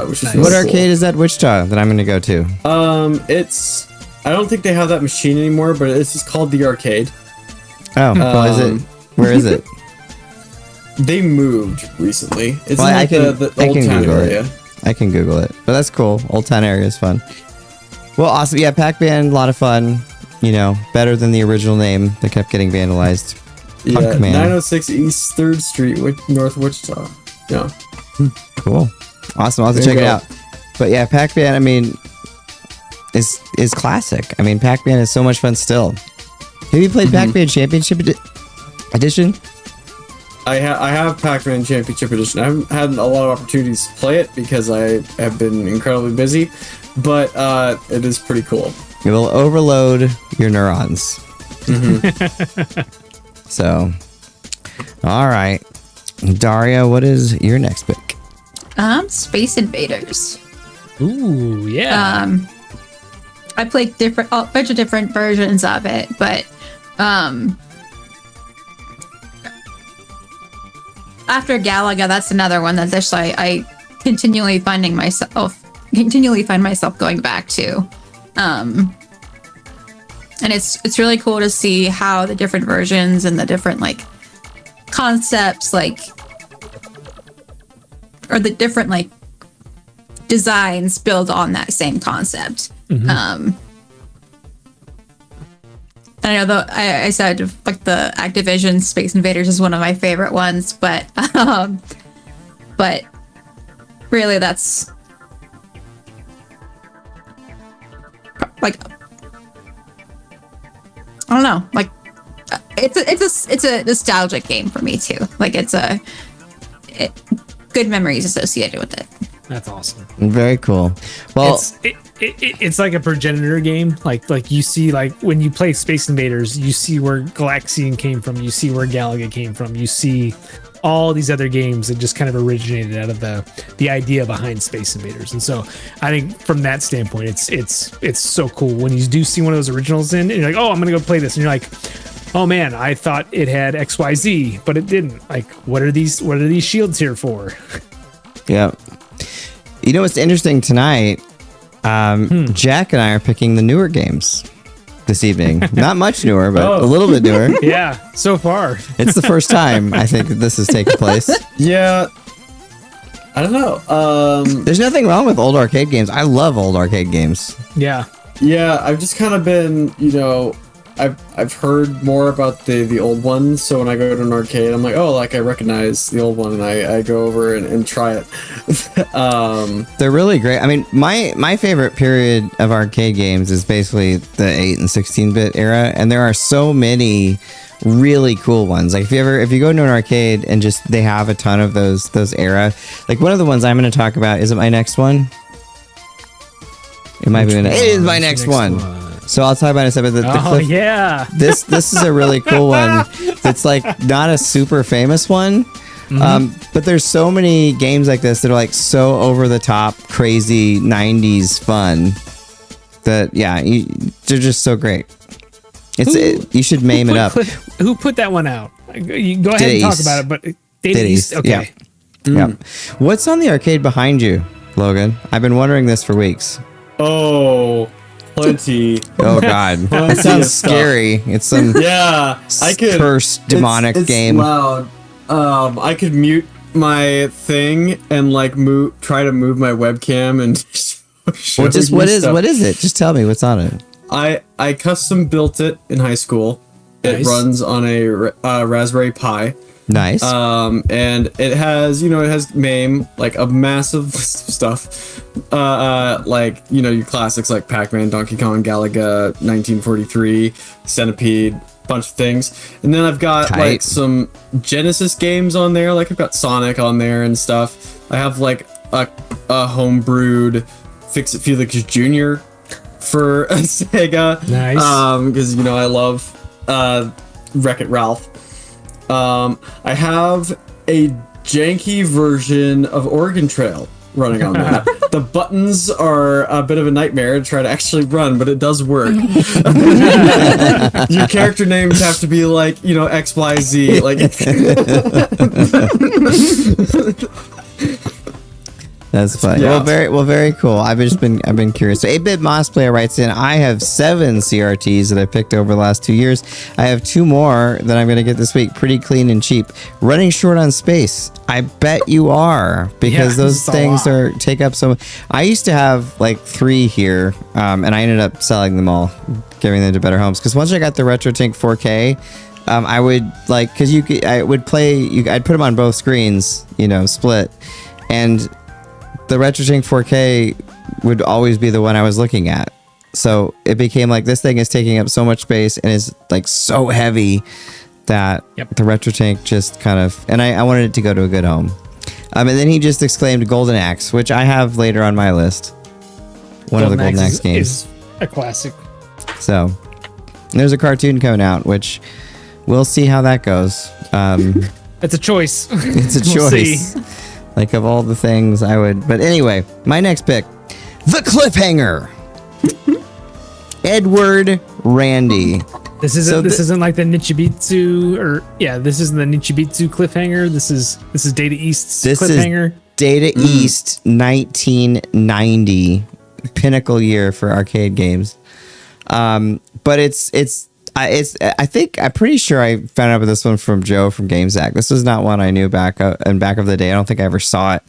Which is what arcade is that Wichita that I'm going to go to? I don't think they have that machine anymore, but it's just called the arcade. Oh, is it? Where is it? They moved recently. It's the Old Town area. I can Google it, but that's cool. Old Town area is fun. Well, awesome. Yeah, Pac-Man, a lot of fun. You know, better than the original name that kept getting vandalized. Yeah, Pac-Man. 906 East 3rd Street, North Wichita. Yeah. Cool. Awesome. I'll have to There check you it go. out. But yeah, Pac-Man, I mean, is classic. I mean, Pac-Man is so much fun still. Have you played Pac-Man Championship Edition? I have Pac-Man Championship Edition. I haven't had a lot of opportunities to play it because I have been incredibly busy, but it is pretty cool. It will overload your neurons. So, all right. Darria, what is your next pick? Space Invaders. Ooh, yeah. I played a bunch of different versions of it, but after Galaga, that's another one that just I continually find myself going back to. And it's really cool to see how the different versions and the different like concepts or the different like designs build on that same concept. And I know I said like the Activision Space Invaders is one of my favorite ones, but really that's like, I don't know, like it's a nostalgic game for me too. Like good memories associated with it. That's awesome. Very cool. Well, It's like a progenitor game. Like you see, like when you play Space Invaders, you see where Galaxian came from. You see where Galaga came from. You see all these other games that just kind of originated out of the idea behind Space Invaders. And so I think from that standpoint, it's so cool when you do see one of those originals in, and you're like, oh, I'm gonna go play this, and you're like, oh man, I thought it had XYZ, but it didn't. Like, what are these shields here for? yeah. You know what's interesting tonight? Jack and I are picking the newer games this evening. Not much newer, but a little bit newer. Yeah, so far. It's the first time I think that this has taken place. Yeah. I don't know. There's nothing wrong with old arcade games. I love old arcade games. Yeah. Yeah, I've just kind of been, I've heard more about the old ones, so when I go to an arcade, I'm like, oh, like I recognize the old one, and I go over and try it. They're really great. I mean, my favorite period of arcade games is basically the 8 and 16-bit era, and there are so many really cool ones. Like if you go into an arcade and just they have a ton of those era. Like one of the ones I'm going to talk about, is it my next one? It might be. It is my next one. So I'll talk about it in a second. Yeah. This is a really cool one. It's like not a super famous one, but there's so many games like this that are like so over the top, crazy 90s fun that they're just so great. You should meme it up. Who put that one out? You go ahead and talk about it, but Data East. Okay. Yeah. What's on the arcade behind you, Logan? I've been wondering this for weeks. Oh, plenty. Oh God, that sounds scary. It's some cursed demonic it's game. Loud. I could mute my thing and like try to move my webcam and show what is it? Just tell me what's on it. I custom built it in high school. Nice. It runs on a Raspberry Pi. Nice. And it has MAME, like a massive list of stuff. Like, your classics like Pac-Man, Donkey Kong, Galaga, 1943, Centipede, bunch of things. And then I've got like some Genesis games on there. Like I've got Sonic on there and stuff. I have like a homebrewed Fix-It Felix Jr. for Sega. Nice. Because I love Wreck-It Ralph. I have a janky version of Oregon Trail running on that. The buttons are a bit of a nightmare to try to actually run, but it does work. Your character names have to be like, XYZ. Like That's fun. Yeah. Very cool. I've been curious. So 8-Bit Moss Player writes in, I have 7 CRTs that I picked over the last 2 years. I have 2 more that I'm going to get this week. Pretty clean and cheap. Running short on space. I bet you are, because those things take up so much. I used to have like 3 here, and I ended up selling them all, giving them to better homes. Because once I got the RetroTink 4K, I would like, because I would play. I'd put them on both screens, split, and the RetroTink 4K would always be the one I was looking at. So it became like, this thing is taking up so much space and is like so heavy that the RetroTink just kind of, and I wanted it to go to a good home. And then he just exclaimed Golden Axe, which I have later on my list. One of the Golden Axe games. Is a classic. So there's a cartoon coming out, which we'll see how that goes. It's a choice. It's a We'll choice. see. Like, of all the things I would, but anyway, my next pick, the Cliffhanger. Edward Randy. This isn't like the Nichibitsu, this isn't the Nichibitsu Cliffhanger. This is Data East's Cliffhanger. Data East 1990, pinnacle year for arcade games. But I'm pretty sure I found out about this one from Joe from GameZack. This was not one I knew back of the day. I don't think I ever saw it.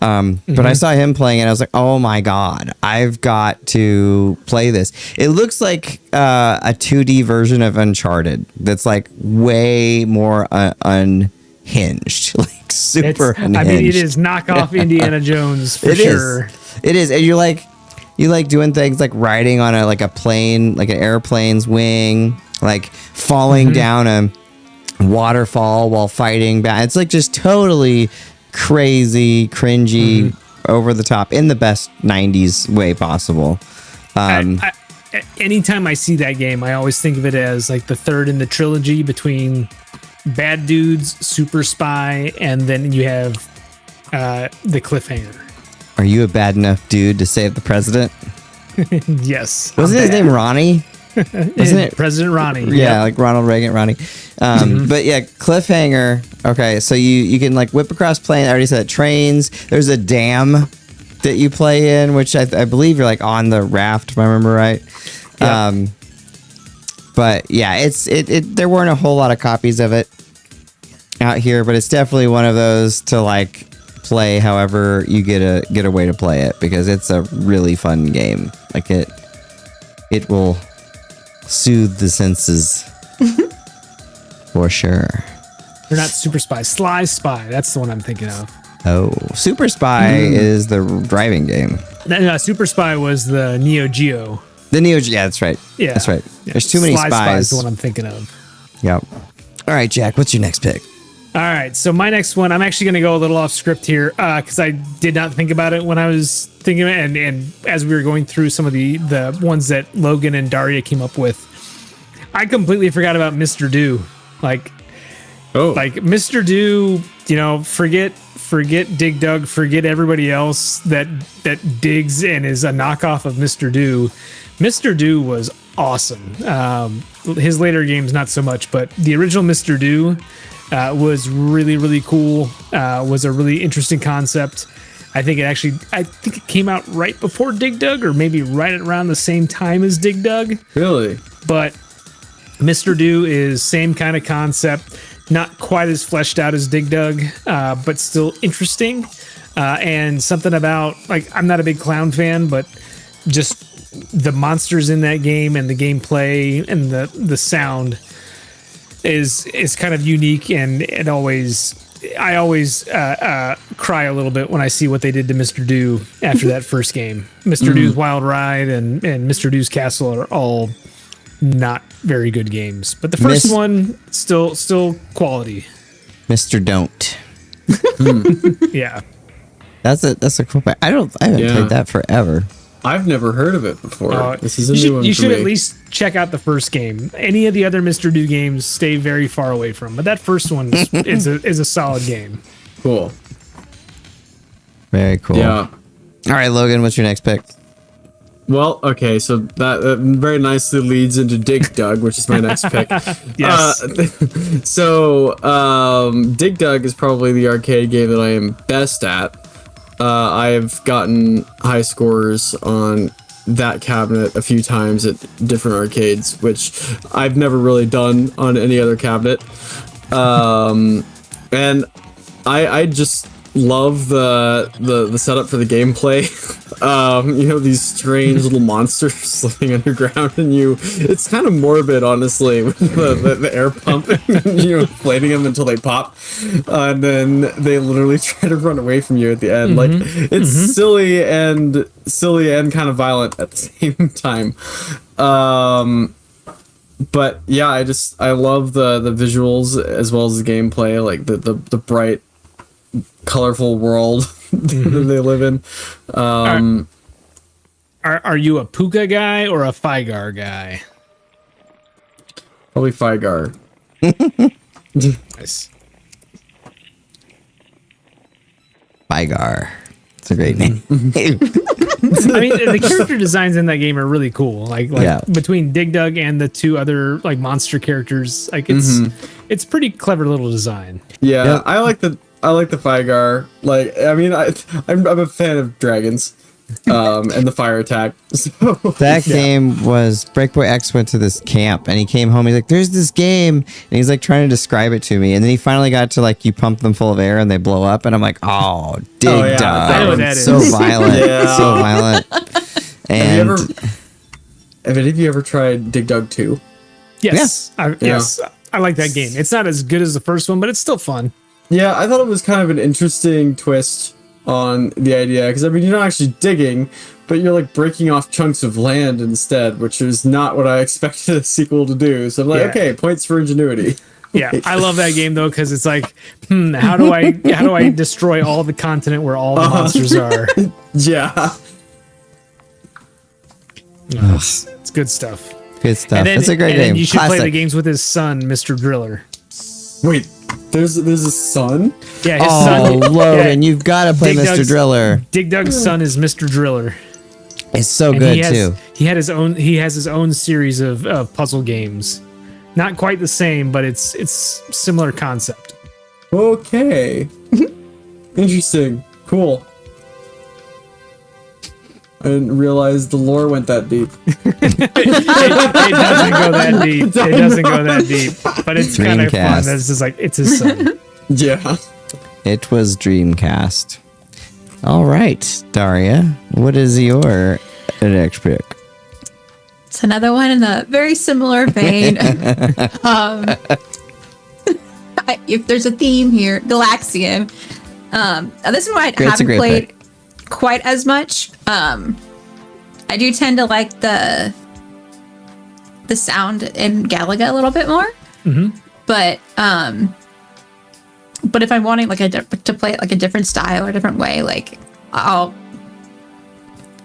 But I saw him playing it. And I was like, oh my God, I've got to play this. It looks like a 2D version of Uncharted that's like way more unhinged, like super unhinged. I mean, it is knockoff Indiana Jones for sure. It is. And you like doing things like riding on a plane, like an airplane's wing, like falling down a waterfall while fighting back. It's like just totally crazy, cringy, over the top in the best 90s way possible. Anytime I see that game, I always think of it as like the third in the trilogy between Bad Dudes, Super Spy, and then you have the Cliffhanger. Are you a bad enough dude to save the president? Yes. Wasn't his name Ronnie? Wasn't it President Ronnie? Yeah, like Ronald Reagan, Ronnie. But yeah, Cliffhanger. Okay, so you can like whip across planes. I already said trains. There's a dam that you play in, which I believe you're like on the raft, if I remember right. Yep. But yeah, there weren't a whole lot of copies of it out here, but it's definitely one of those to like play however you get a way to play it, because it's a really fun game. Like it will soothe the senses for sure. They're not Super Spy, Sly Spy. That's the one I'm thinking of. Oh, Super Spy is the driving game. No, Super Spy was the Neo Geo. The Neo Geo, yeah, that's right. Yeah, that's right. Yeah. There's too many Sly Spy spies. is the one I'm thinking of. Yep. All right, Jack, what's your next pick? All right, so my next one, I'm actually going to go a little off script here because I did not think about it when I was thinking of it, and as we were going through some of the ones that Logan and Darria came up with, I completely forgot about Mr. Do. Like Mr. Do, forget Dig Dug, forget everybody else that digs and is a knockoff of Mr. Do. Mr. Do was awesome. His later games, not so much, but the original Mr. Do was really, really cool. Was a really interesting concept. I think it came out right before Dig Dug, or maybe right around the same time as Dig Dug. Really? But Mr. Do is same kind of concept, not quite as fleshed out as Dig Dug, but still interesting. And something about, like, I'm not a big clown fan, but just the monsters in that game and the gameplay and the sound is kind of unique, and I always cry a little bit when I see what they did to Mr. Do after that first game. Mr. Do's Wild Ride and Mr. Do's Castle are all not very good games, but the first one still quality. Mr. Don't. Yeah, that's a cool pick. I haven't played that forever. I've never heard of it before. This is a new one. You should for me. at least check out the first game. Any of the other Mr. Do games, stay very far away from. But that first one is a solid game. Cool. Very cool. Yeah. All right, Logan, what's your next pick? Well, okay, so that very nicely leads into Dig Dug, which is my next pick. Yes. So Dig Dug is probably the arcade game that I am best at. I've gotten high scores on that cabinet a few times at different arcades, which I've never really done on any other cabinet. And I just love the setup for the gameplay. These strange little monsters living underground, and it's kind of morbid, honestly, with the air pumping, inflating them until they pop, and then they literally try to run away from you at the end. Like, it's silly and kind of violent at the same time. But yeah, I love the visuals as well as the gameplay, like the bright, colorful world that they live in. Are you a Puka guy or a Figar guy? Probably Figar. Nice. Figar. It's a great name. I mean, the character designs in that game are really cool. Like between Dig Dug and the two other like monster characters, like it's pretty clever little design. Yeah, Yep. I like the Figar. Like, I mean, I'm a fan of dragons, and the fire attack. So, That game was Breakboy X went to this camp and he came home. He's like, "There's this game," and he's like trying to describe it to me. And then he finally got to like you pump them full of air and they blow up. And I'm like, "Oh, Dig Dug, I know what that so is. violent, Yeah. so violent." And have any of you ever tried Dig Dug 2? Yes, I like that game. It's not as good as the first one, but it's still fun. Yeah, I thought it was kind of an interesting twist on the idea, because I mean, you're not actually digging, but you're like breaking off chunks of land instead, which is not what I expected a sequel to do. So I'm like, okay, points for ingenuity. Yeah, I love that game though, because it's like, how do I destroy all the continent where all the monsters are? Yeah. It's good stuff. good stuff. And then, It's a great and then game. you should play the Classic. games with his son, Mr. Driller. Wait, there's a son? Yeah, his Oh, son. Logan, you've got to play Dig Mr. Dug's- Driller. Dig Dug's son is Mr. Driller. It's so And good he has, too. He has his own series of puzzle games. Not quite the same, but it's similar concept. Okay. Interesting. Cool. I didn't realize the lore went that deep. It doesn't go that deep. It doesn't go that deep. But it's kind of fun. Dreamcast. It's just like it's his son. Yeah. It was Dreamcast. All right, Darria, what is your next pick? It's another one in a very similar vein. If there's a theme here, Galaxian. This one I It's a haven't great played pick. quite as much. I do tend to like the sound in Galaga a little bit more. But if I'm wanting like to play it like a different style or a different way, like I'll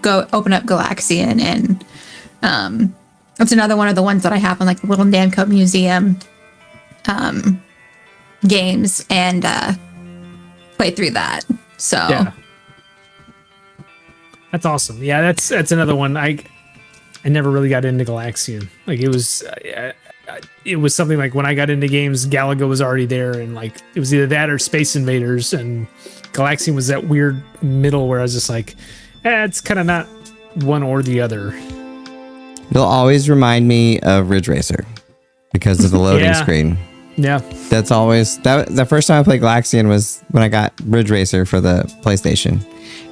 go open up Galaxian, and it's another one of the ones that I have in like the little Namco museum games, and play through that. So Yeah. That's awesome. Yeah, that's another one. I never really got into Galaxian. Like it was something like when I got into games, Galaga was already there, and like it was either that or Space Invaders, and Galaxian was that weird middle where I was just like, it's kind of not one or the other. You'll always remind me of Ridge Racer because of the loading Yeah. screen. Yeah. That's always the first time I played Galaxian was when I got Ridge Racer for the PlayStation.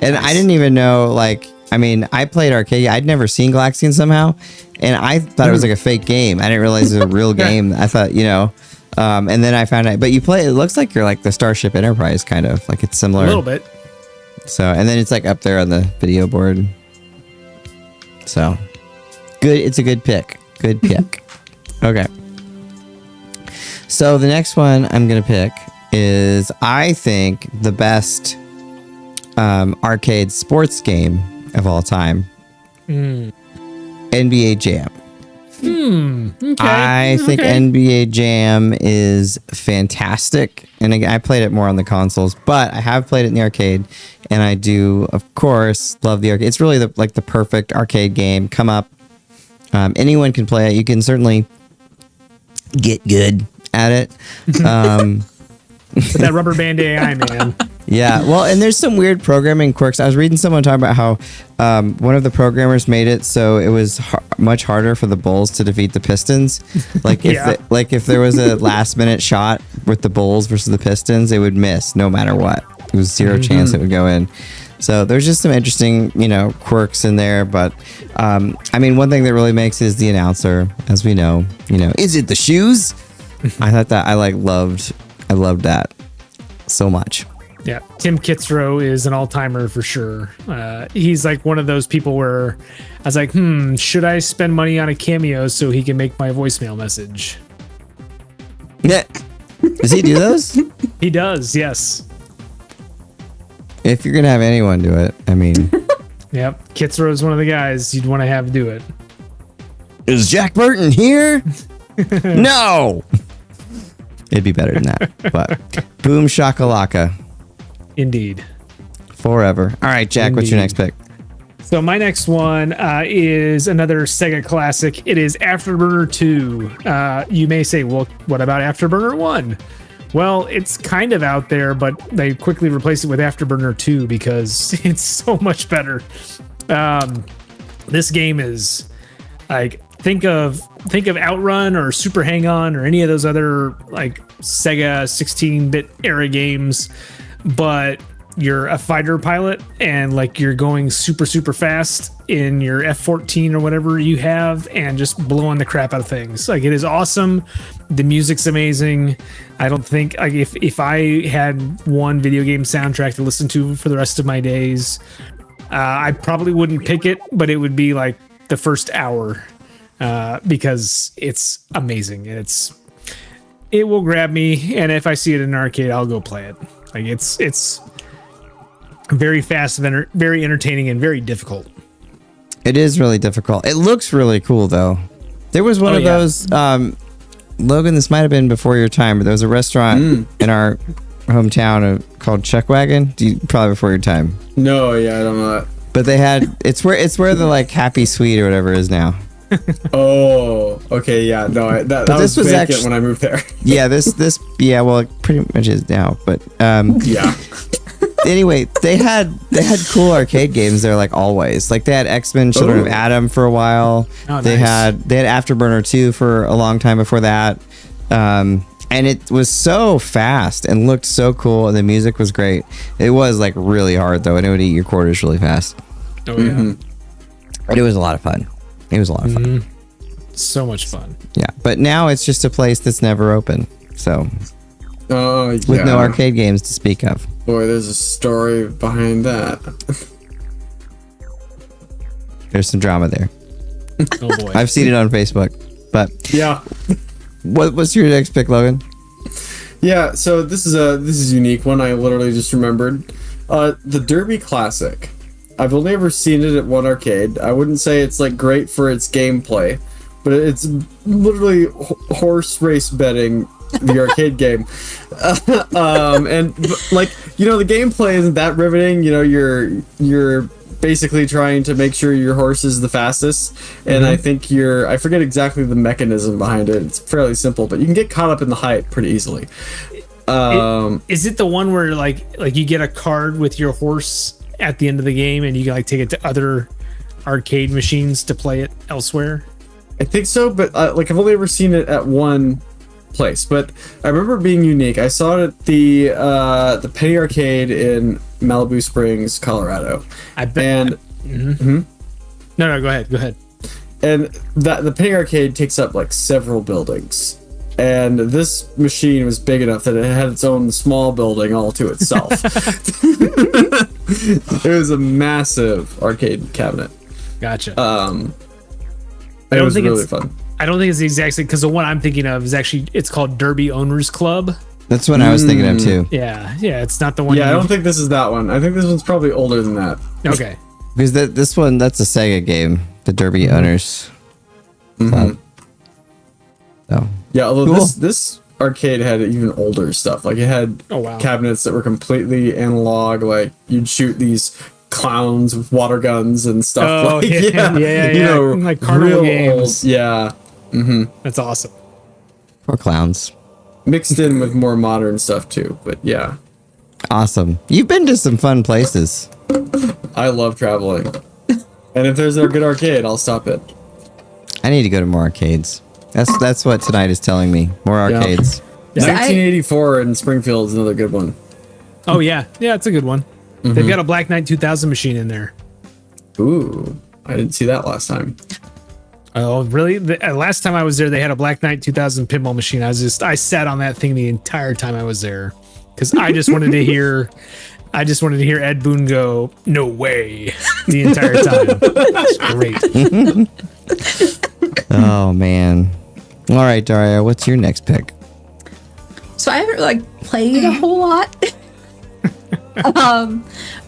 And I didn't even know, like, I mean, I played arcade. I'd never seen Galaxian somehow, and I thought it was like a fake game. I didn't realize it was a real game. I thought, and then I found out. But you play, it looks like you're like the Starship Enterprise, kind of like it's similar. A little bit. So, and then it's like up there on the video board. So, good. It's a good pick. Good pick. Okay. So the next one I'm gonna pick is, I think, the best arcade sports game of all time. NBA Jam. Okay. I think NBA Jam is fantastic, and again, I played it more on the consoles, but I have played it in the arcade, and I do, of course, love the arcade. It's really the perfect arcade game. Come up, anyone can play it. You can certainly get good at it. With that rubber band AI, man. Yeah, well, and there's some weird programming quirks. I was reading someone talking about how one of the programmers made it so it was much harder for the Bulls to defeat the Pistons. Like if there was a last minute shot with the Bulls versus the Pistons, it would miss no matter what. It was zero chance it would go in. So there's just some interesting, quirks in there. But I mean, one thing that really makes is the announcer, as we know. Is it the shoes? I thought that I loved that so much. Yeah, Tim Kitzrow is an all-timer for sure. He's like one of those people where I was like, should I spend money on a cameo so he can make my voicemail message? Yeah. Does he do those? He does, yes. If you're going to have anyone do it, I mean. Yep, Kitzrow is one of the guys you'd want to have do it. Is Jack Burton here? No! It'd be better than that. But boom shakalaka. Indeed. Forever. All right, Jack, what's your next pick? So my next one is another Sega classic. It is Afterburner 2. You may say, well, what about Afterburner 1? Well, it's kind of out there, but they quickly replaced it with Afterburner 2 because it's so much better. This game is like, think of Outrun or Super Hang-On or any of those other like Sega 16-bit era games, but you're a fighter pilot and like you're going super fast in your F-14 or whatever you have and just blowing the crap out of things. Like, it is awesome. The music's amazing. I don't think like if I had one video game soundtrack to listen to for the rest of my days, I probably wouldn't pick it, but it would be like the first hour because it's amazing. It will grab me, and if I see it in an arcade, I'll go play it. Like, it's very fast, very entertaining, and very difficult. It is really difficult. It looks really cool, though. There was one of those, Logan, this might have been before your time, but there was a restaurant in our hometown called Chuckwagon. Probably before your time. No, I don't know that. But they had, it's where the like Happy Sweet or whatever is now. Oh, okay, yeah, no, that was vacant actually, when I moved there. Yeah, well, it pretty much is now, but yeah. Anyway, they had cool arcade games there, like always. Like they had X-Men: Children of Adam for a while. Oh, they had Afterburner 2 for a long time before that. And it was so fast and looked so cool, and the music was great. It was like really hard though, and it would eat your quarters really fast. Oh yeah. But it was a lot of fun. It was a lot of fun. So much fun. Yeah, but now it's just a place that's never open. So, with no arcade games to speak of. Boy, there's a story behind that. There's some drama there. Oh boy. I've seen it on Facebook. But yeah. What's your next pick, Logan? Yeah, so this is a unique one. I literally just remembered. The Derby Classic. I've only ever seen it at one arcade. I wouldn't say it's like great for its gameplay, but it's literally horse race betting, the arcade game. And like, the gameplay isn't that riveting. You're basically trying to make sure your horse is the fastest, and I think I forget exactly the mechanism behind it. It's fairly simple, but you can get caught up in the hype pretty easily. Is it the one where like you get a card with your horse at the end of the game and you can like take it to other arcade machines to play it elsewhere? I think so, but like I've only ever seen it at one place, but I remember it being unique. I saw it at the Penny Arcade in Malibu Springs, Colorado. I bet. And No, go ahead. And the Penny Arcade takes up like several buildings. And this machine was big enough that it had its own small building all to itself. It was a massive arcade cabinet. Gotcha. It was really fun. I don't think it's the exact same, because the one I'm thinking of is actually, it's called Derby Owners Club. That's what I was thinking of too. Yeah, it's not the one. Yeah, I don't think this is that one. I think this one's probably older than that. Okay. Because this one, that's a Sega game, the Derby Owners Club. So. Yeah, although Cool. this arcade had even older stuff. Like it had cabinets that were completely analog. Like you'd shoot these clowns with water guns and stuff. Oh, like, yeah. Like carnival games. Old, yeah. That's awesome. Poor clowns. Mixed in with more modern stuff too, but yeah. Awesome. You've been to some fun places. I love traveling. And if there's a good arcade, I'll stop it. I need to go to more arcades. That's what tonight is telling me. More arcades. Yeah. 1984 in Springfield is another good one. Oh yeah, yeah, it's a good one. They've got a Black Knight 2000 machine in there. Ooh, I didn't see that last time. Oh really? Last time I was there, they had a Black Knight 2000 pinball machine. I sat on that thing the entire time I was there because I just wanted to hear. I just wanted to hear Ed Boon go, "No way," the entire time. It's great. Oh man. All right, Darria, what's your next pick? So I haven't like played a whole lot.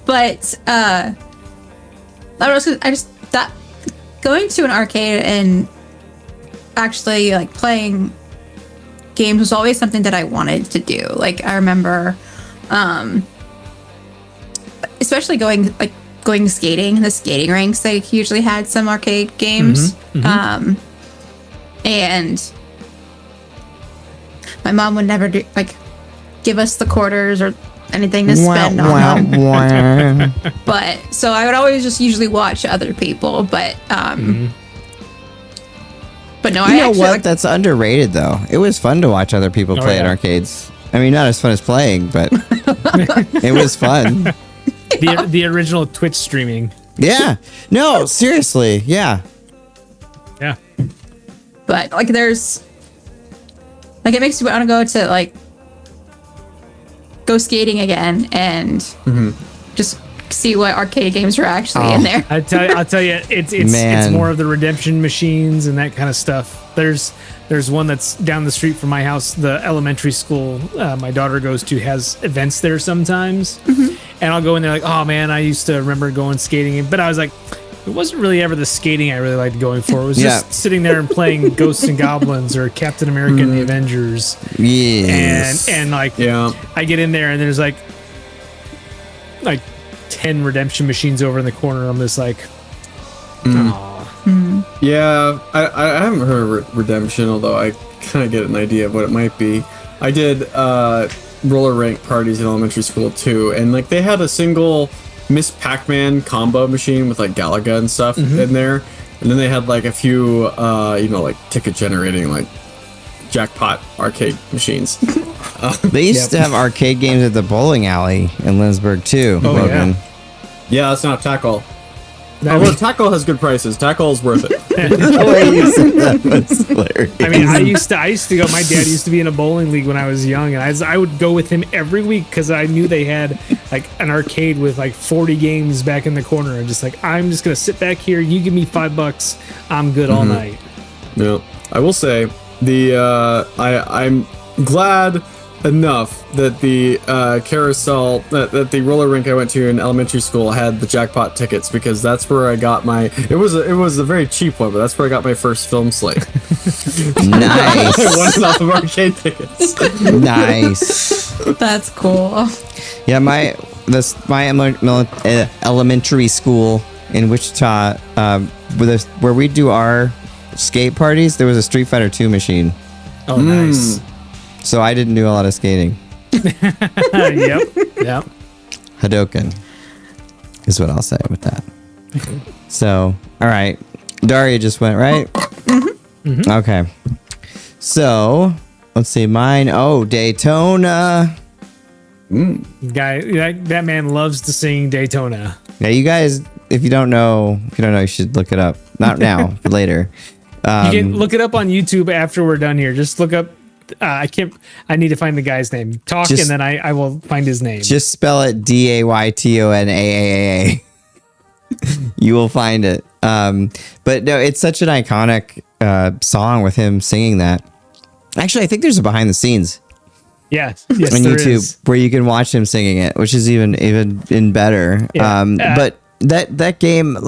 But I just that going to an arcade and actually like playing games was always something that I wanted to do. Like I remember especially going skating, the skating rinks, they usually had some arcade games. And my mom would never give us the quarters or anything to spend on them. But so I would always just usually watch other people. But but no, You know what? That's underrated though. It was fun to watch other people play at arcades. I mean, not as fun as playing, but it was fun. The original Twitch streaming. Yeah. No, seriously. Yeah. Yeah. But like there's it makes you want to go skating again and just see what arcade games are actually in there. I'll tell you, it's more of the redemption machines and that kind of stuff. There's one that's down the street from my house. The elementary school my daughter goes to has events there sometimes, and I'll go in there like, oh man, I used to remember going skating, but I was like, it wasn't really ever the skating I really liked going for. It was just sitting there and playing Ghosts and Goblins or Captain America and the Avengers. Yes. And I get in there and there's like 10 redemption machines over in the corner. I'm just like, aw. Yeah, I haven't heard of Redemption, although I kind of get an idea of what it might be. I did roller rink parties in elementary school too, and they had a single Miss Pac-Man combo machine with Galaga and stuff in there, and then they had a few ticket generating jackpot arcade machines. They used to have arcade games at the bowling alley in Lindsborg too. Oh, Logan. Yeah, that's not Tackle. Although Tackle has good prices. Tackle is worth it. The way you said that was hilarious. I mean, I used to go. My dad used to be in a bowling league when I was young, and I would go with him every week because I knew they had an arcade with 40 games back in the corner. And just I'm just gonna sit back here. You give me $5, I'm good all night. Yeah, I will say I'm glad enough that the carousel that the roller rink I went to in elementary school had the jackpot tickets, because that's where I got my it was a very cheap one, but that's where I got my first film slate. Nice. I won it off of arcade tickets. Nice. That's cool. Yeah, my elementary school in Wichita, where we do our skate parties, there was a Street Fighter 2 machine. Oh, nice. So I didn't do a lot of skating. Yep. Hadoken is what I'll say with that. So, all right. Darria just went, right? Okay. So, let's see. Mine. Oh, Daytona. Guy, that man loves to sing Daytona. Yeah, you guys, if you don't know, you should look it up. Not now, but later. You can look it up on YouTube after we're done here. Just look up. I need to find the guy's name. And then I will find his name. Just spell it Daytonaa. You will find it. But no, it's such an iconic song with him singing that. Actually, I think there's a behind the scenes. Yes, on YouTube where you can watch him singing it, which is even better. Yeah. But that game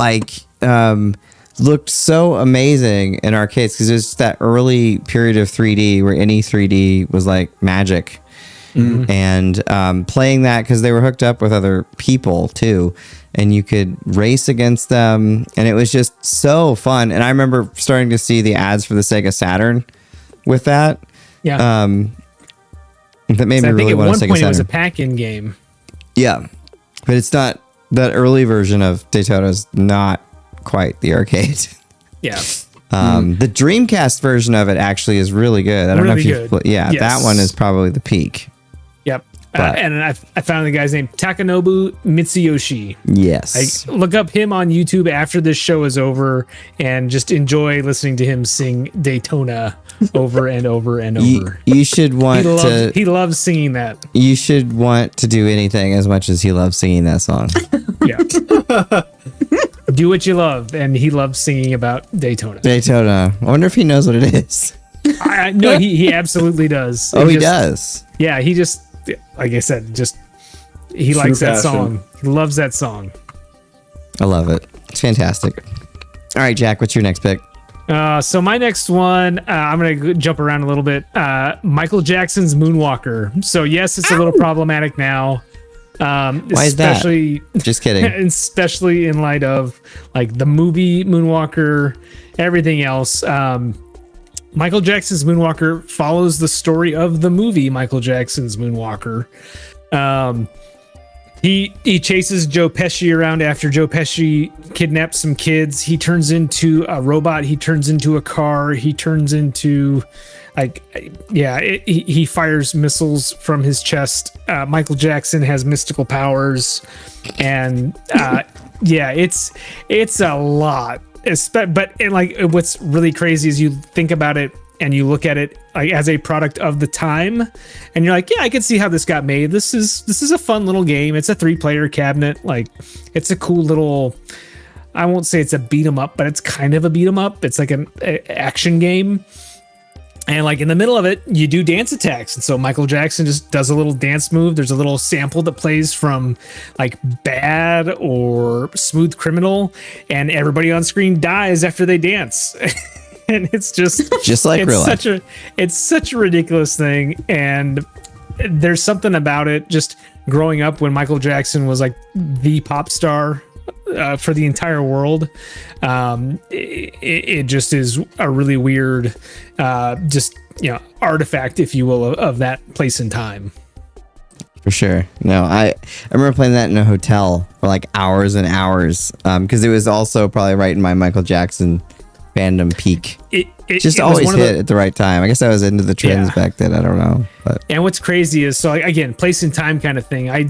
looked so amazing in arcades because it was that early period of 3D where any 3D was magic. And playing that because they were hooked up with other people too, and you could race against them, and it was just so fun. And I remember starting to see the ads for the Sega Saturn with that. Yeah. That made me really want to Sega Saturn. It was a pack-in game. Yeah, but it's not that early version of Daytona is not quite the arcade. Yeah. The Dreamcast version of it actually is really good. I don't know if you. Yeah, yes. that one is probably the peak. Yep. But- And I found the guy's name, Takanobu Mitsuyoshi. Yes. Look up him on YouTube after this show is over and just enjoy listening to him sing Daytona over and over and over. You should want to. He loves singing that. You should want to do anything as much as he loves singing that song. Yeah. Do what you love, and he loves singing about Daytona. Daytona. I wonder if he knows what it is. No, he absolutely does. Oh, he does. Yeah, he just, like I said, he likes that song. He loves that song. I love it. It's fantastic. All right, Jack, what's your next pick? So my next one, I'm gonna jump around a little bit. Michael Jackson's Moonwalker. So yes, it's a little problematic now. Why is that? Just kidding. Especially in light of like the movie Moonwalker, everything else. Michael Jackson's Moonwalker follows the story of the movie Michael Jackson's Moonwalker. He chases Joe Pesci around after Joe Pesci kidnaps some kids. He turns into a robot. He turns into a car. He turns into he fires missiles from his chest. Michael Jackson has mystical powers, and it's a lot. But what's really crazy is you think about it and you look at it like as a product of the time, and you're like, yeah, I can see how this got made. This is a fun little game. It's a 3-player cabinet. Like, it's a cool little. I won't say it's a beat 'em up, but it's kind of a beat 'em up. It's like an action game. And like in the middle of it, you do dance attacks. And so Michael Jackson just does a little dance move. There's a little sample that plays from like Bad or Smooth Criminal, and everybody on screen dies after they dance. And it's just like real life. It's such a ridiculous thing. And there's something about it just growing up when Michael Jackson was like the pop star for the entire world. It just is a really weird artifact, if you will, of that place and time. For sure. No, I remember playing that in a hotel for like hours and hours, because it was also probably right in my Michael Jackson fandom peak. It always hit at the right time. I guess I was into the trends back then. I don't know. But. And what's crazy is, so again, place and time kind of thing. I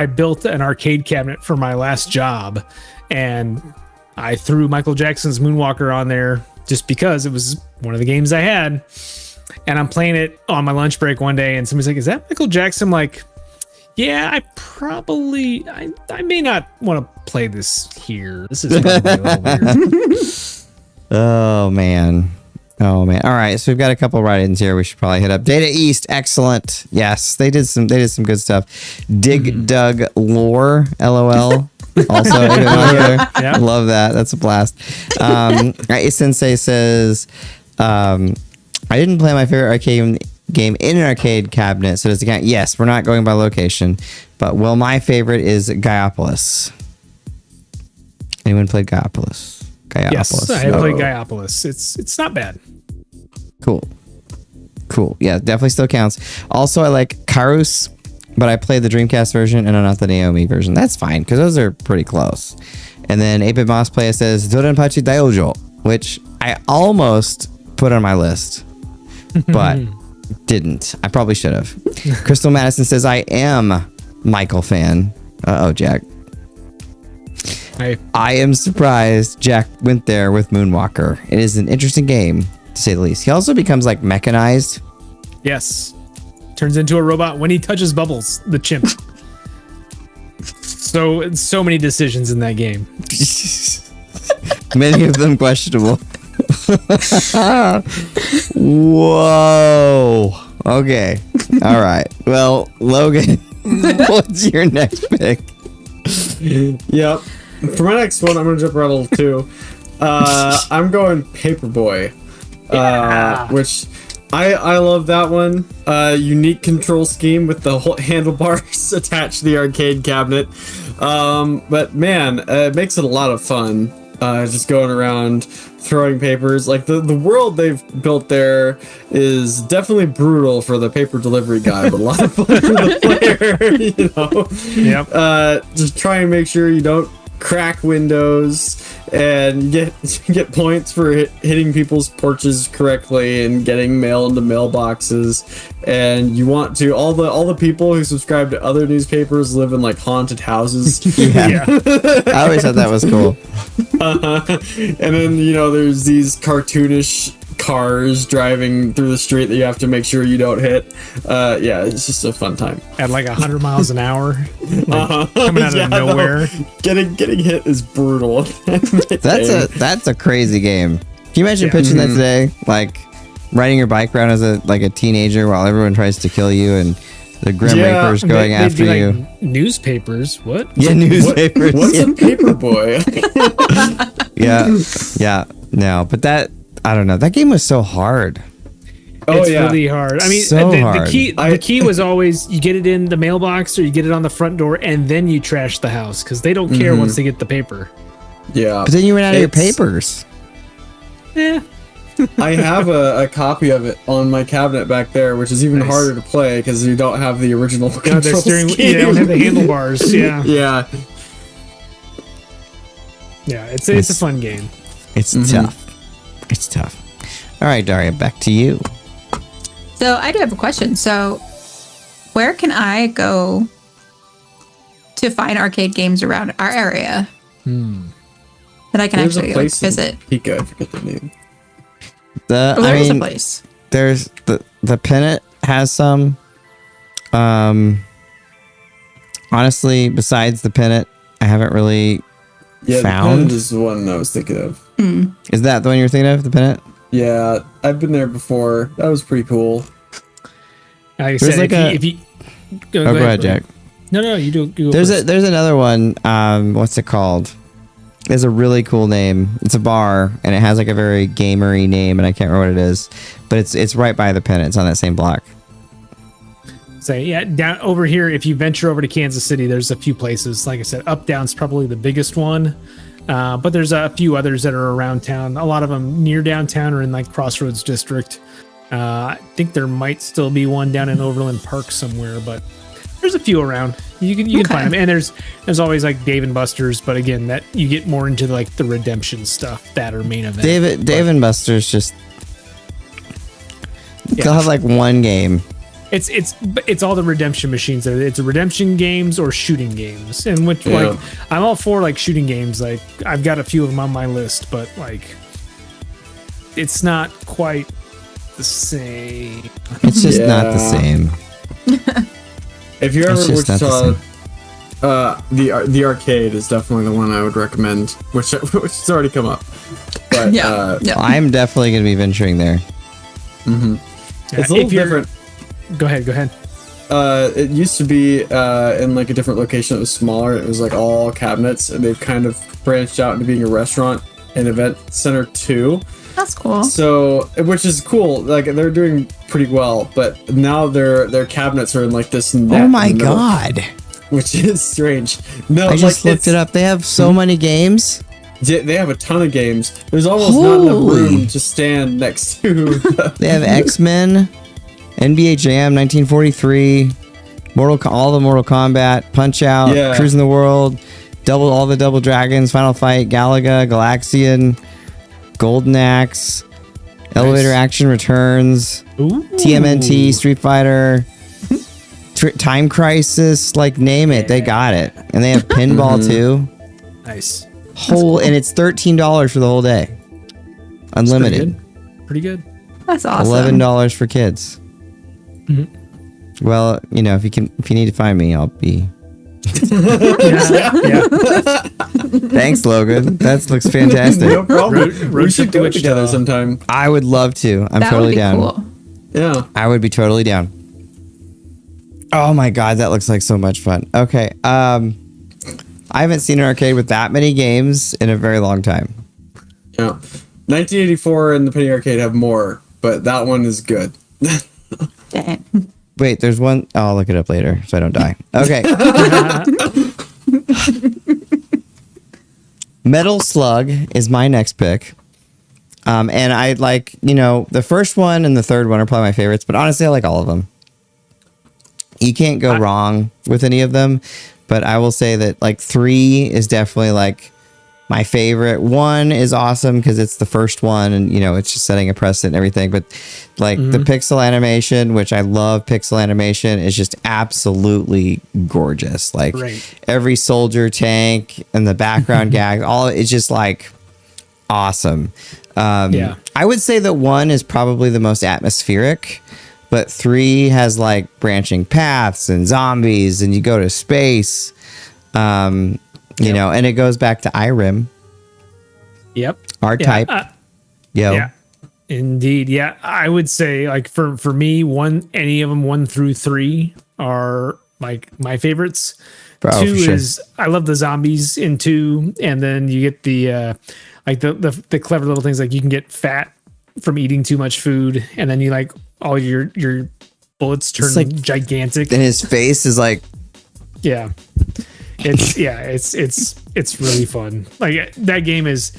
built an arcade cabinet for my last job, and I threw Michael Jackson's Moonwalker on there just because it was one of the games I had. And I'm playing it on my lunch break one day, and somebody's like, "Is that Michael Jackson?" I'm like, yeah, I may not want to play this here. This is gonna be a little weird. Oh man. All right, so we've got a couple write-ins here we should probably hit up. Data East, excellent. Yes, they did some good stuff. Dig Dug Lore, LOL. Also, yeah. Love that. That's a blast. Sensei says, I didn't play my favorite arcade game in an arcade cabinet, so does it count? Yes, we're not going by location, but my favorite is Gaiopolis. Anyone played Gaiopolis? Yes, I played Gaiopolis. It's not bad. Cool. Yeah, definitely still counts. Also, I like Karus, but I played the Dreamcast version and not the Naomi version. That's fine, because those are pretty close. And then 8-Bit Moss Playa says Dorenpachi Daiojo, which I almost put on my list, but didn't. I probably should have. Crystal Madison says, I am Michael fan. Jack. I am surprised Jack went there with Moonwalker. It is an interesting game, to say the least. He also becomes like mechanized. Yes. Turns into a robot when he touches Bubbles, the chimp. So many decisions in that game. Many of them questionable. Whoa. Okay. All right. Well, Logan, what's your next pick? Yep. For my next one, I'm going to jump around a little too. I'm going Paperboy, which I love that one. Unique control scheme with the whole handlebars attached to the arcade cabinet. But man, it makes it a lot of fun. Just going around throwing papers. Like the world they've built there is definitely brutal for the paper delivery guy, but a lot of fun for the player. Yep. Just try and make sure you don't crack windows and get points for hitting people's porches correctly and getting mail into mailboxes. And you want to all the people who subscribe to other newspapers live in like haunted houses. Yeah. I always thought that was cool. And then there's these cartoonish cars driving through the street that you have to make sure you don't hit. Yeah, it's just a fun time. At like 100 miles an hour, coming out of nowhere. No. Getting hit is brutal. That's a crazy game. Can you imagine pitching that today? Like riding your bike around as a teenager while everyone tries to kill you and the Grim Reaper's going after you. Newspapers? What? Yeah, newspapers. What's a Paperboy? Yeah. No, but I don't know. That game was so hard. It's really hard. I mean, So hard. the key was always you get it in the mailbox or you get it on the front door and then you trash the house because they don't care once they get the paper. Yeah. But then you ran out of your papers. Yeah. I have a copy of it on my cabinet back there, which is even harder to play because you don't have the original control scheme. You don't have the handlebars. Yeah. Yeah. Yeah. It's a fun game. It's tough. It's tough. All right, Darria, back to you. So I do have a question. So where can I go to find arcade games around our area that I can There's actually a place visit? in Pico, I forget the name. There's a place. There's the Pennant has some. Honestly, besides the Pennant, I haven't really found. The is the one I was thinking of. Is that the one you're thinking of, the Pennant? Yeah, I've been there before. That was pretty cool. Like I There's said, like if you go ahead, Jack. No, you do. You go There's first. there's another one. What's it called? It's a really cool name. It's a bar, and it has like a very gamery name, and I can't remember what it is. But it's right by the Pennant. It's on that same block. So down over here, if you venture over to Kansas City, there's a few places. Like I said, Up Down's probably the biggest one. But there's a few others that are around town. A lot of them near downtown or in like Crossroads District. I think there might still be one down in Overland Park somewhere, but there's a few around. You can find them. And there's always like Dave and Buster's, but again, that you get more into like the redemption stuff that are main event. Dave and Buster's just they'll have like one game. It's all the redemption machines. It's redemption games or shooting games, and which like I'm all for like shooting games. Like I've got a few of them on my list, but like it's not quite the same. It's just not the same. If you ever It's just not saw the arcade is definitely the one I would recommend, which has already come up. But Yeah. I'm definitely going to be venturing there. it's a little different. Go ahead. It used to be in like a different location that was smaller. It was like all cabinets, and they've kind of branched out into being a restaurant and event center too. That's cool. So, which is cool. Like they're doing pretty well, but now their cabinets are in like this net Oh my in the middle, god! which is strange. No, I just looked it up. They have so many games. They have a ton of games. There's almost not enough room to stand next to. They have X-Men, NBA Jam 1943, all the Mortal Kombat, Punch Out, Cruising the World, all the Double Dragons, Final Fight, Galaga, Galaxian, Golden Axe, Elevator Action Returns, TMNT, Street Fighter, Time Crisis, like name it, they got it. And they have pinball too. Nice. And it's $13 for the whole day. Unlimited. Pretty good. That's awesome. $11 for kids. Well, if you need to find me, I'll be. Yeah. Thanks, Logan. That looks fantastic. No problem. Road We should trip to go Wichita. together sometime. I would love to. I'm That totally would be down. cool. Yeah. I would be totally down. Oh my god, that looks like so much fun. Okay. I haven't seen an arcade with that many games in a very long time. Yeah. 1984 and the Penny Arcade have more, but that one is good. Dang. Wait, there's one. Oh, I'll look it up later so I don't die. Okay. Metal Slug is my next pick. And I like, the first one and the third one are probably my favorites, but honestly, I like all of them. You can't go wrong with any of them, but I will say that like 3 is definitely like my favorite. 1 is awesome because it's the first one and, it's just setting a precedent and everything. But like the pixel animation, which I love pixel animation, is just absolutely gorgeous. Like every soldier, tank, and the background gag, all it's just like awesome. I would say that 1 is probably the most atmospheric, but 3 has like branching paths and zombies and you go to space. You know, and it goes back to Irem. Yep. R-Type. Yeah. Indeed. Yeah. I would say like for me, any of them 1 through 3 are like my favorites. 2 is I love the zombies in 2, and then you get the like the clever little things like you can get fat from eating too much food, and then you like all your bullets turn like gigantic, and his face is like it's really fun. Like that game is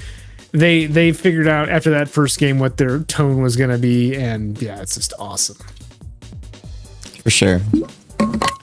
they figured out after that first game what their tone was gonna be, and it's just awesome. For sure.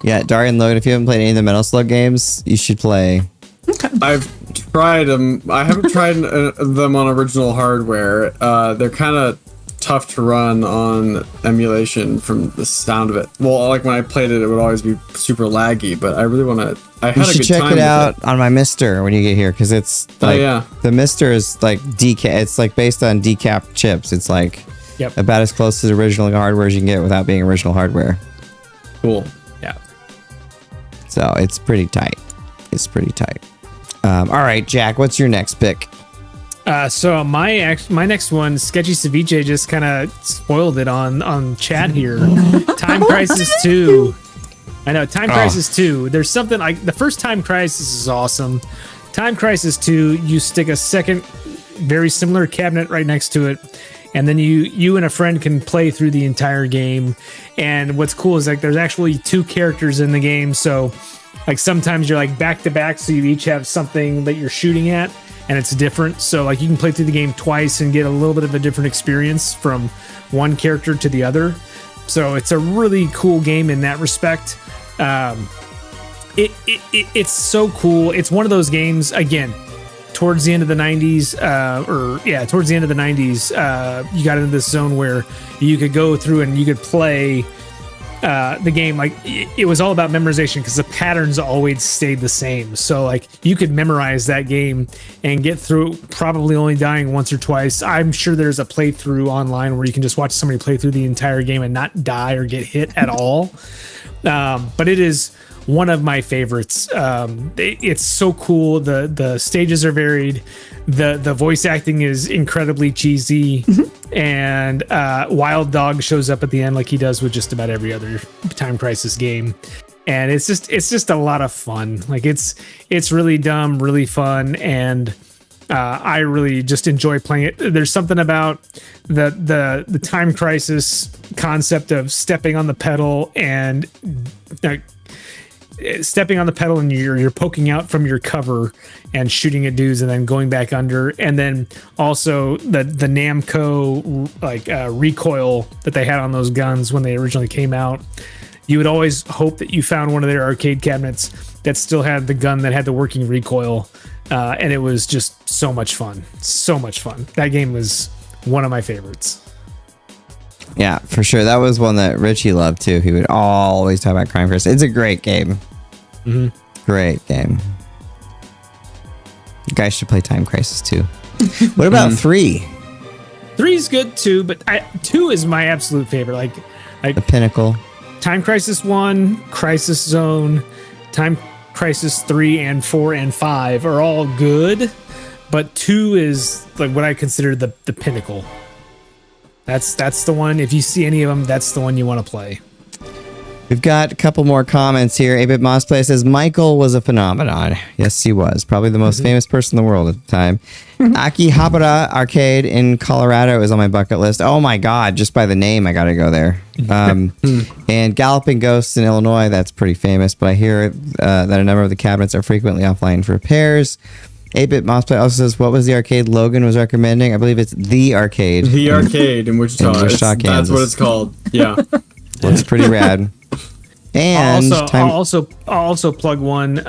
Yeah, Darria and Logan, if you haven't played any of the Metal Slug games, you should play. Okay. I've tried them. I haven't tried them on original hardware. They're kind of tough to run on emulation from the sound of it. Well, like when I played it, it would always be super laggy, but I really want to. You should check it out on my Mister when you get here, because it's like the Mister is like It's like based on decap chips. It's like about as close to the original hardware as you can get without being original hardware. Cool. Yeah. So it's pretty tight. All right, Jack, what's your next pick? So my next one, Sketchy Ceviche, just kind of spoiled it on chat here. Time Crisis 2. I know, Time Crisis 2. There's something like the first Time Crisis is awesome. Time Crisis 2, you stick a second very similar cabinet right next to it, and then you and a friend can play through the entire game. And what's cool is like there's actually 2 characters in the game, so like sometimes you're like back to back, so you each have something that you're shooting at, and it's different. So like you can play through the game twice and get a little bit of a different experience from one character to the other. So it's a really cool game in that respect. It's so cool. It's one of those games, again, towards the end of the 90s, towards the end of the 90s, you got into this zone where you could go through and you could play the game. Like it was all about memorization because the patterns always stayed the same. So like you could memorize that game and get through, probably only dying once or twice. I'm sure there's a playthrough online where you can just watch somebody play through the entire game and not die or get hit at all. But it is one of my favorites. It's so cool. The stages are varied. The voice acting is incredibly cheesy, and Wild Dog shows up at the end like he does with just about every other Time Crisis game. And it's just a lot of fun. Like it's really dumb, really fun, and I really just enjoy playing it. There's something about the Time Crisis concept of stepping on the pedal and you're poking out from your cover and shooting at dudes and then going back under, and then also the Namco recoil that they had on those guns when they originally came out. You would always hope that you found one of their arcade cabinets that still had the gun that had the working recoil, and it was just so much fun. That game was one of my favorites. Yeah, for sure. That was one that Richie loved too. He would always talk about Crime Crisis. It's a great game. Great game. You guys should play Time Crisis 2. What about 3? 3 is good too, but 2 is my absolute favorite. Like the pinnacle. Time Crisis 1, Crisis Zone, Time Crisis 3 and 4 and 5 are all good, but 2 is like what I consider the pinnacle. That's the one. If you see any of them, that's the one you want to play. We've got a couple more comments here. 8-Bit Mossplay says Michael was a phenomenon. Yes, he was. Probably the most famous person in the world at the time. Akihabara Arcade in Colorado is on my bucket list. Oh my God, just by the name, I got to go there. And Galloping Ghosts in Illinois, that's pretty famous, but I hear that a number of the cabinets are frequently offline for repairs. 8-Bit Mossplay also says, what was the arcade Logan was recommending? I believe it's The Arcade. The Arcade in Wichita. In Wichita, That's Kansas. what it's called. Yeah. Looks pretty rad. And I'll also plug one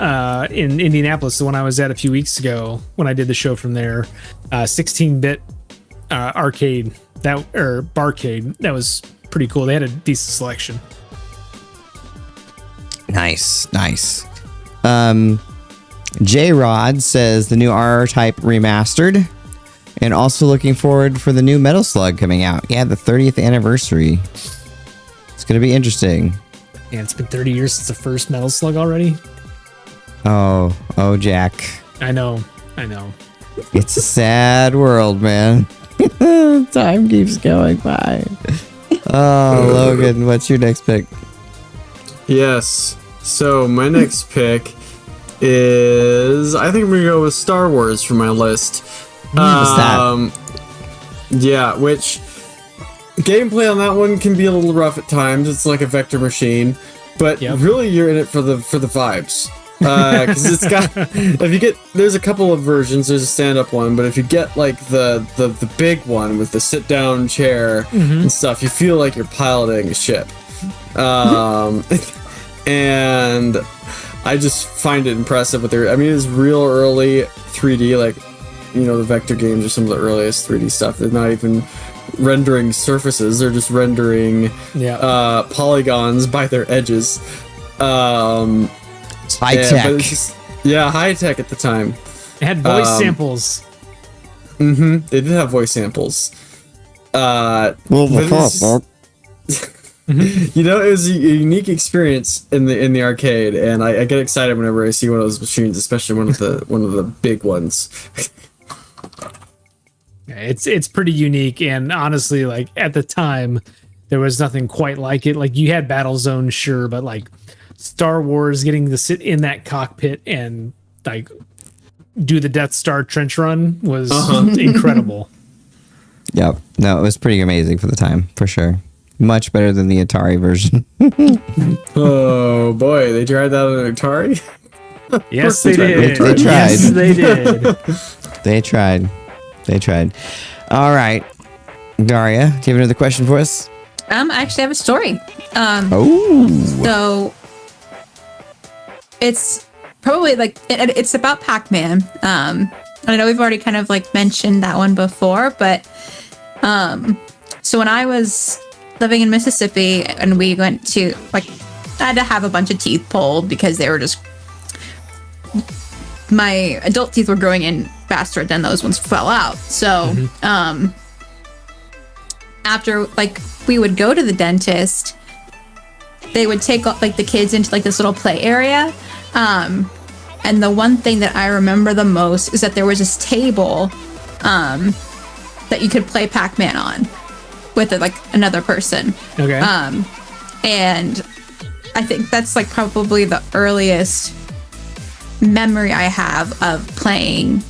in Indianapolis, the one I was at a few weeks ago when I did the show from there. 16-bit arcade, barcade. That was pretty cool. They had a decent selection. Nice. J-Rod says the new R-Type remastered, and also looking forward for the new Metal Slug coming out. Yeah, the 30th anniversary. It's going to be interesting. Yeah, it's been 30 years since the first Metal Slug already. Oh, Jack. I know. It's a sad world, man. Time keeps going by. Oh, Logan, what's your next pick? Yes. So my next pick is, I think I'm gonna go with Star Wars for my list. What's that? Yeah, which gameplay on that one can be a little rough at times. It's like a vector machine, but really you're in it for the vibes. Because it's got, if you get, there's a couple of versions. There's a stand-up one, but if you get like the big one with the sit-down chair and stuff, you feel like you're piloting a ship. And I just find it impressive with their, I mean, it's real early 3D, like, you know, the vector games are some of the earliest 3D stuff. They're not even rendering surfaces, they're just rendering polygons by their edges. It's high tech. High tech at the time. It had voice samples. They did have voice samples. You know, it was a unique experience in the arcade, and I get excited whenever I see one of those machines, especially one of the big ones. It's pretty unique, and honestly, like at the time, there was nothing quite like it. Like you had Battlezone, sure, but like Star Wars, getting to sit in that cockpit and like do the Death Star trench run was incredible. Yep. No, it was pretty amazing for the time, for sure. Much better than the Atari version. Oh boy, they tried that on an Atari? Yes, they did. They tried. Yes, they did. They tried. All right. Darria, do you have another question for us? I actually have a story. So it's probably like it's about Pac-Man. I know we've already kind of like mentioned that one before, but so when I was living in Mississippi and we went to, like, I had to have a bunch of teeth pulled because they were just, my adult teeth were growing in faster than those ones fell out. So after, like, we would go to the dentist, they would take like the kids into like this little play area, and the one thing that I remember the most is that there was this table that you could play Pac-Man on with like another person. Okay. And I think that's like probably the earliest memory I have of playing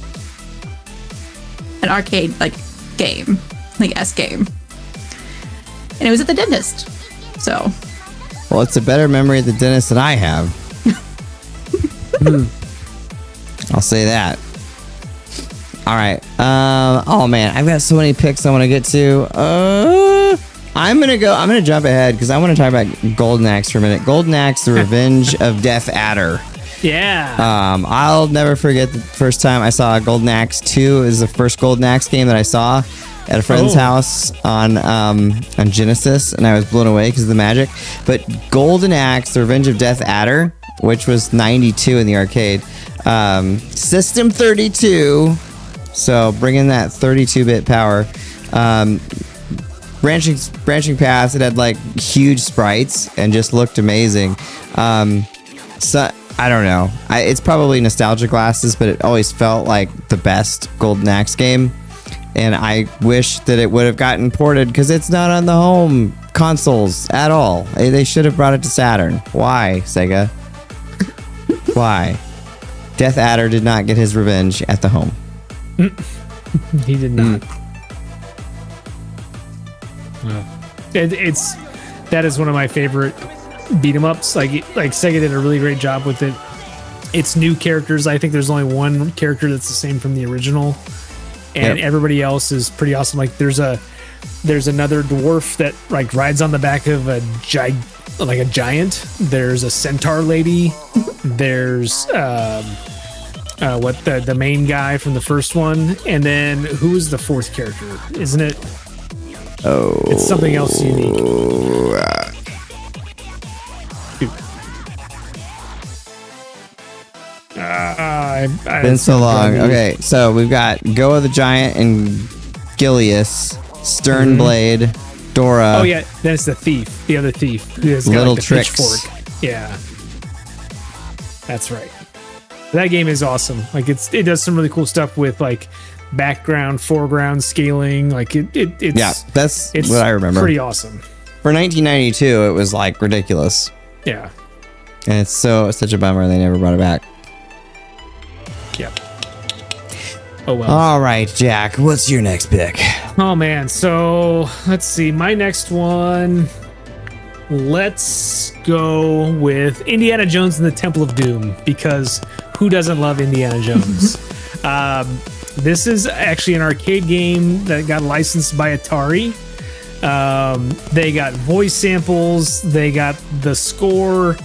an arcade like game, like S game. And it was at the dentist. So. Well, it's a better memory at the dentist than I have. I'll say that. All right. Oh man, I've got so many picks I want to get to. I'm gonna jump ahead because I want to talk about Golden Axe for a minute. Golden Axe: The Revenge of Death Adder. Yeah. I'll never forget the first time I saw Golden Axe 2. It was the first Golden Axe game that I saw at a friend's house on Genesis, and I was blown away because of the magic. But Golden Axe: The Revenge of Death Adder, which was 92 in the arcade, System 32. So bringing that 32-bit power, branching paths. It had like huge sprites and just looked amazing. So I don't know. It's probably nostalgia glasses, but it always felt like the best Golden Axe game. And I wish that it would have gotten ported because it's not on the home consoles at all. They should have brought it to Saturn. Why, Sega? Why? Death Adder did not get his revenge at the home. He did not. That is one of my favorite beat 'em ups. Like Sega did a really great job with it. it's new characters. I think there's only one character that's the same from the original, and everybody else is pretty awesome. Like there's another dwarf that like rides on the back of a giant. There's a centaur lady. There's the main guy from the first one, and then who is the fourth character? Isn't it? Oh, it's something else unique. Been so long. Okay, so we've got Goa the Giant and Gilius, Sternblade, Dora. Oh yeah, then it's the thief, the other thief who has got Little like the Tricks. pitchfork. Yeah, that's right. That game is awesome. Like it does some really cool stuff with like background, foreground scaling. Like it's that's what I remember. Pretty awesome. For 1992, it was like ridiculous, Yeah. and it's such a bummer they never brought it back. Yep. Oh well. All right, Jack, what's your next pick? Oh man, so let's see. My next one. Let's go with Indiana Jones and the Temple of Doom, because who doesn't love Indiana Jones? This is actually an arcade game that got licensed by Atari. They got voice samples. They got the score.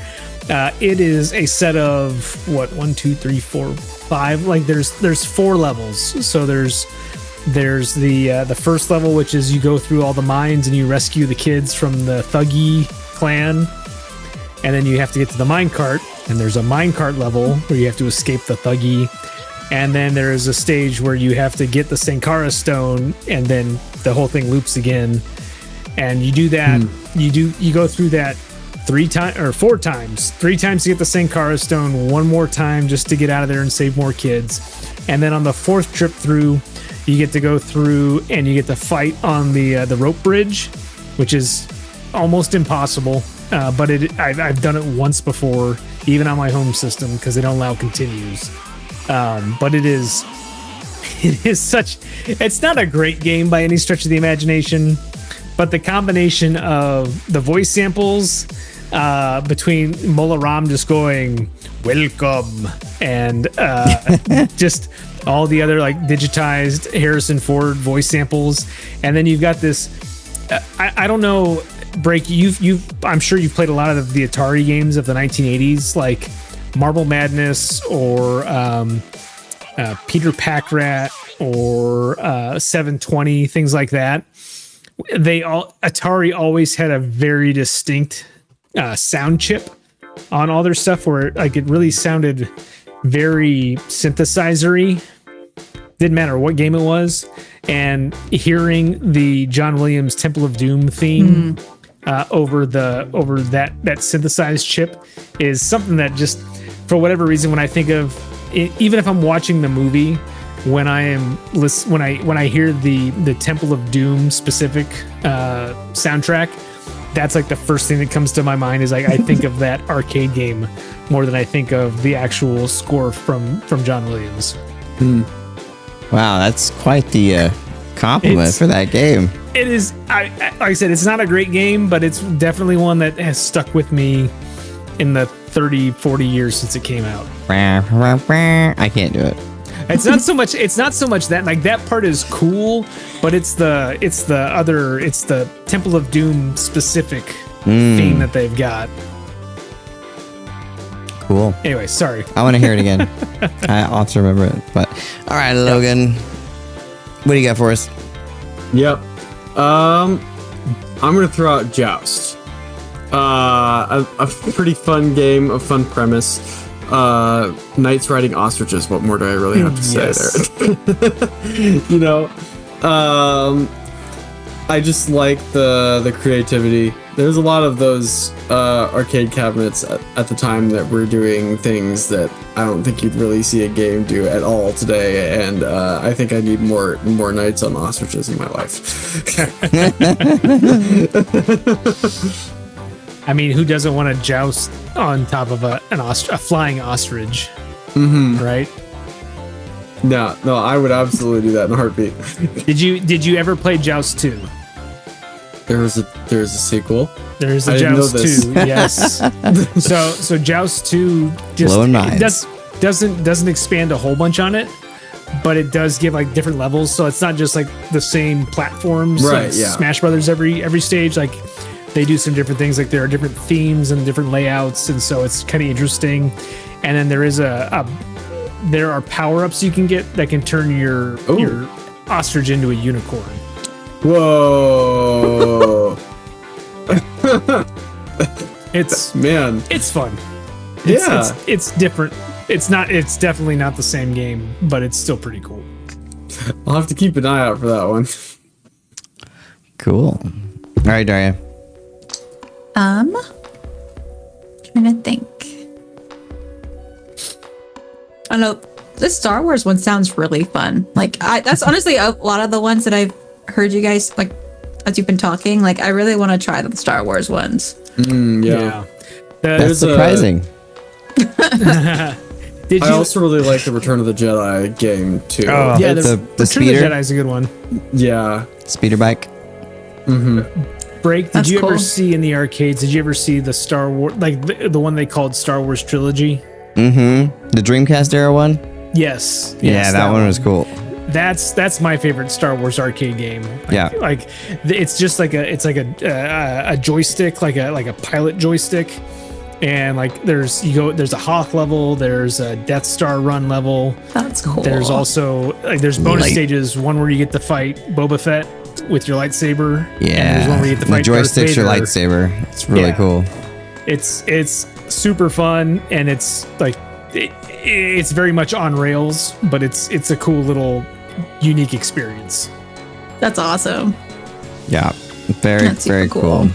It is a set of what 1, 2, 3, 4, 5. Like there's 4 levels. So there's the first level, which is you go through all the mines and you rescue the kids from the Thuggy clan, and then you have to get to the minecart, and there's a minecart level where you have to escape the Thuggy, and then there is a stage where you have to get the Sankara stone, and then the whole thing loops again, and you do that. You go through that 4 times. 3 times to get the Sankara stone, 1 more time just to get out of there and save more kids, and then on the 4th trip through, you get to go through and you get to fight on the rope bridge, which is almost impossible. But I've done it once before, even on my home system, because they don't allow continues. But it is such. It's not a great game by any stretch of the imagination, but the combination of the voice samples between Mola Ram just going "Welcome" and just all the other like digitized Harrison Ford voice samples, and then you've got this. I don't know, Break. I'm sure you've played a lot of the Atari games of the 1980s, like Marble Madness or Peter Pack-Rat or 720, things like that. Atari always had a very distinct sound chip on all their stuff, where like it really sounded very synthesizer-y. Didn't matter what game it was, and hearing the John Williams Temple of Doom theme over that synthesized chip is something that just, for whatever reason, when I think of it, even if I'm watching the movie, when I hear the Temple of Doom specific soundtrack, that's like the first thing that comes to my mind. Is like I think of that arcade game more than I think of the actual score from John Williams. Wow, that's quite the compliment for that game. It is. Like I said, it's not a great game, but it's definitely one that has stuck with me in the 30, 40 years since it came out. I can't do it. It's not so much that, like, that part is cool, but it's the Temple of Doom specific theme that they've got. Cool. Anyway, sorry. I want to hear it again. I also remember it. But all right, Logan, what do you got for us? Yep. I'm gonna throw out Joust. A pretty fun game, a fun premise. Knights riding ostriches. What more do I really have to say there? You know, I just like the creativity. There's a lot of those arcade cabinets at the time that were doing things that I don't think you'd really see a game do at all today, and I think I need more Knights on ostriches in my life. I mean, who doesn't want to joust on top of a flying ostrich? Right? No, I would absolutely do that in a heartbeat. Did you ever play Joust 2? There's a sequel. There's a Joust 2, yes. So Joust 2 just blowing minds. doesn't expand a whole bunch on it, but it does give like different levels. So it's not just like the same platforms, Right, like yeah. Smash Brothers every stage. Like they do some different things. Like there are different themes and different layouts, and so it's kind of interesting. And then there is there are power-ups you can get that can turn your ostrich into a unicorn. Whoa. It's Man. it's fun. Yeah. It's different. It's definitely not the same game, but it's still pretty cool. I'll have to keep an eye out for that one. Cool. All right, Daria. Trying to think. I don't know. This Star Wars one sounds really fun. Like that's honestly a lot of the ones that I've heard you guys like as you've been talking. Like I really want to try the Star Wars ones. Yeah. That's surprising. Did I you? also really like the Return of the Jedi game too. Oh, yeah, the Return of the speeder? Jedi is a good one. Yeah. Speeder bike. Break. Did That's you ever cool. see in the arcades? Did you ever see the Star Wars, like the one they called Star Wars Trilogy? Mm-hmm. The Dreamcast era one? Yes. Yeah, yes, that one was cool. That's my favorite Star Wars arcade game. Like, it's just like a joystick, like a pilot joystick, and like there's a Hawk level, there's a Death Star run level. That's cool. There's also like there's bonus Light. stages. One where you get to fight Boba Fett with your lightsaber. Yeah. And there's one where you get to the fight Darth joystick's your Vader. lightsaber. It's really Yeah. cool. It's super fun, and it's like it's very much on rails, but it's a cool little unique experience. That's awesome. Yeah. Very, That's super very cool. cool.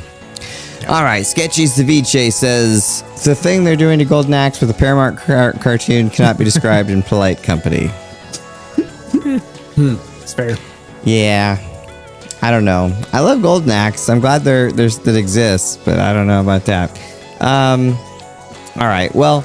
All right. Sketchy Ceviche says the thing they're doing to Golden Axe with a Paramount cartoon cannot be described in polite company. It's fair. Yeah. I don't know. I love Golden Axe. I'm glad that exists, but I don't know about that. All right. Well,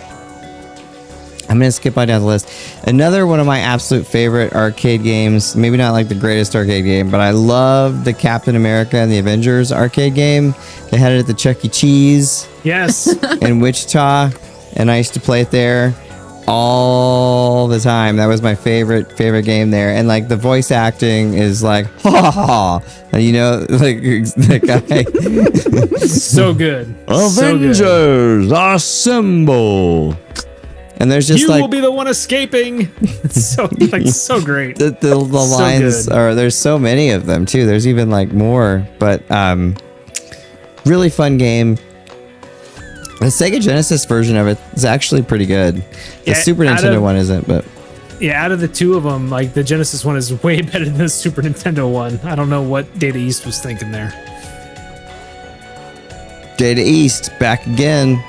I'm going to skip on down the list. Another one of my absolute favorite arcade games, maybe not like the greatest arcade game, but I love the Captain America and the Avengers arcade game. They had it at the Chuck E. Cheese Yes. in Wichita, and I used to play it there all the time. That was my favorite game there. And like the voice acting is like, ha ha ha. And, you know, like the guy. So good. Avengers assemble. And there's just You like will be the one escaping. It's so so great. the lines good. are, there's so many of them too. There's even like more, but really fun game. The Sega Genesis version of it is actually pretty good. The Yeah, Super out Nintendo of- one isn't, but Yeah, out of the two of them, like the Genesis one is way better than the Super Nintendo one. I don't know what Data East was thinking there. Data East back again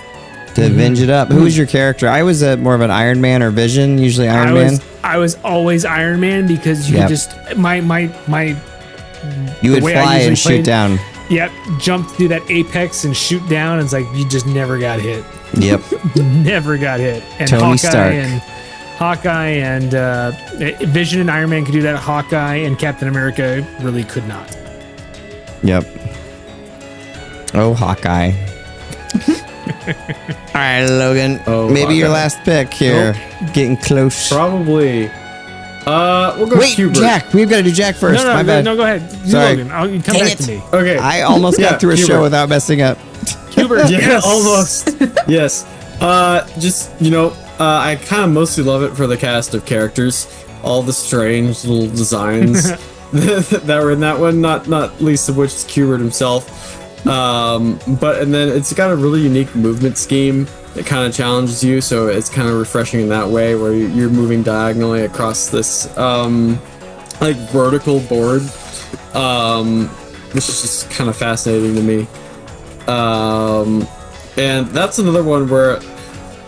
to avenge it up. Who was your character? I was more of an Iron Man or Vision, usually Iron Man. I was always Iron Man because you Yep. could just my You would way I fly usually and shoot played- down. Yep, jump through that apex and shoot down. And it's like you just never got hit. Yep. Never got hit. And Tony Stark. Hawkeye and Vision and Iron Man could do that. Hawkeye and Captain America really could not. Yep. Oh, Hawkeye. All right, Logan. Oh, maybe your Hawkeye. last pick here. Getting close. Probably. We'll go Wait, Hubert. Jack. We've got to do Jack first. My bad. No, go ahead. You, Sorry. Logan. I'll come Dang back it. to me. Okay. I almost Yeah, got through a show Hubert. without messing up. Hubert, Yeah, yes. almost. Yes. Just, I kind of mostly love it for the cast of characters. All the strange little designs that were in that one, not least of which is Hubert himself. And then it's got a really unique movement scheme that kind of challenges you, so it's kind of refreshing in that way, where you're moving diagonally across this like vertical board, which is just kind of fascinating to me. And that's another one where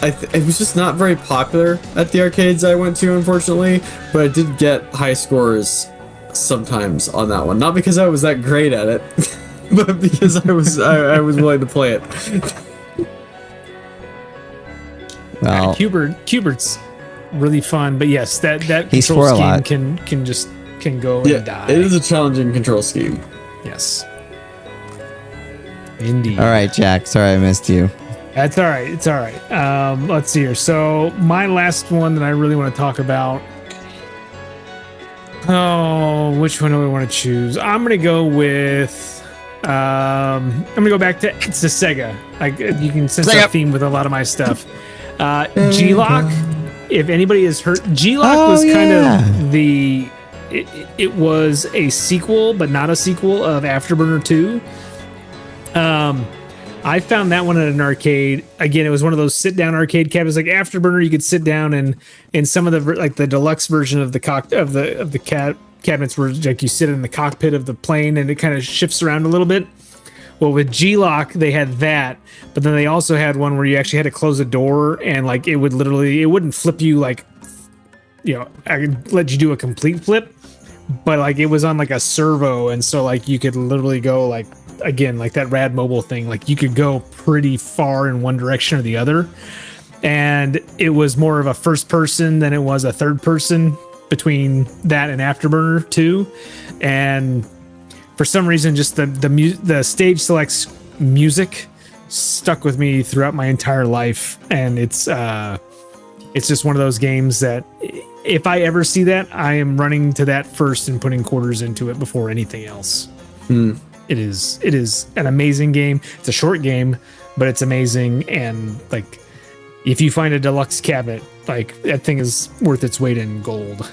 it was just not very popular at the arcades I went to, unfortunately, but I did get high scores sometimes on that one. Not because I was that great at it, but because I was willing to play it. Well, Hubert's really fun, but yes, that He control swore a scheme lot. can go Yeah, and die. it is a challenging control scheme. Yes. Indeed. all right, Jack. Sorry I missed you. That's all right. It's all right. Let's see here. So my last one that I really want to talk about. Oh, which one do I want to choose? I'm gonna go with. I'm gonna go back to Sega. Like you can sense a theme with a lot of my stuff. G-LOC. If anybody has heard, G-LOC was kind of the. It was a sequel, but not a sequel of Afterburner 2. I found that one at an arcade. Again, it was one of those sit-down arcade cabinets, like Afterburner. You could sit down, and in some of the like the deluxe version of the cabinets, where like you sit in the cockpit of the plane, and it kind of shifts around a little bit. Well, with G-LOC, they had that, but then they also had one where you actually had to close a door, and like it wouldn't flip you like, I could let you do a complete flip, but like it was on like a servo, and so like you could literally go like, again, like that rad mobile thing, like you could go pretty far in one direction or the other, and it was more of a first person than it was a third person between that and Afterburner 2, and for some reason just the stage selects music stuck with me throughout my entire life, and it's just one of those games that if I ever see that, I am running to that first and putting quarters into it before anything else. It is an amazing game. It's a short game, but it's amazing. And like, if you find a deluxe cabinet, like that thing is worth its weight in gold.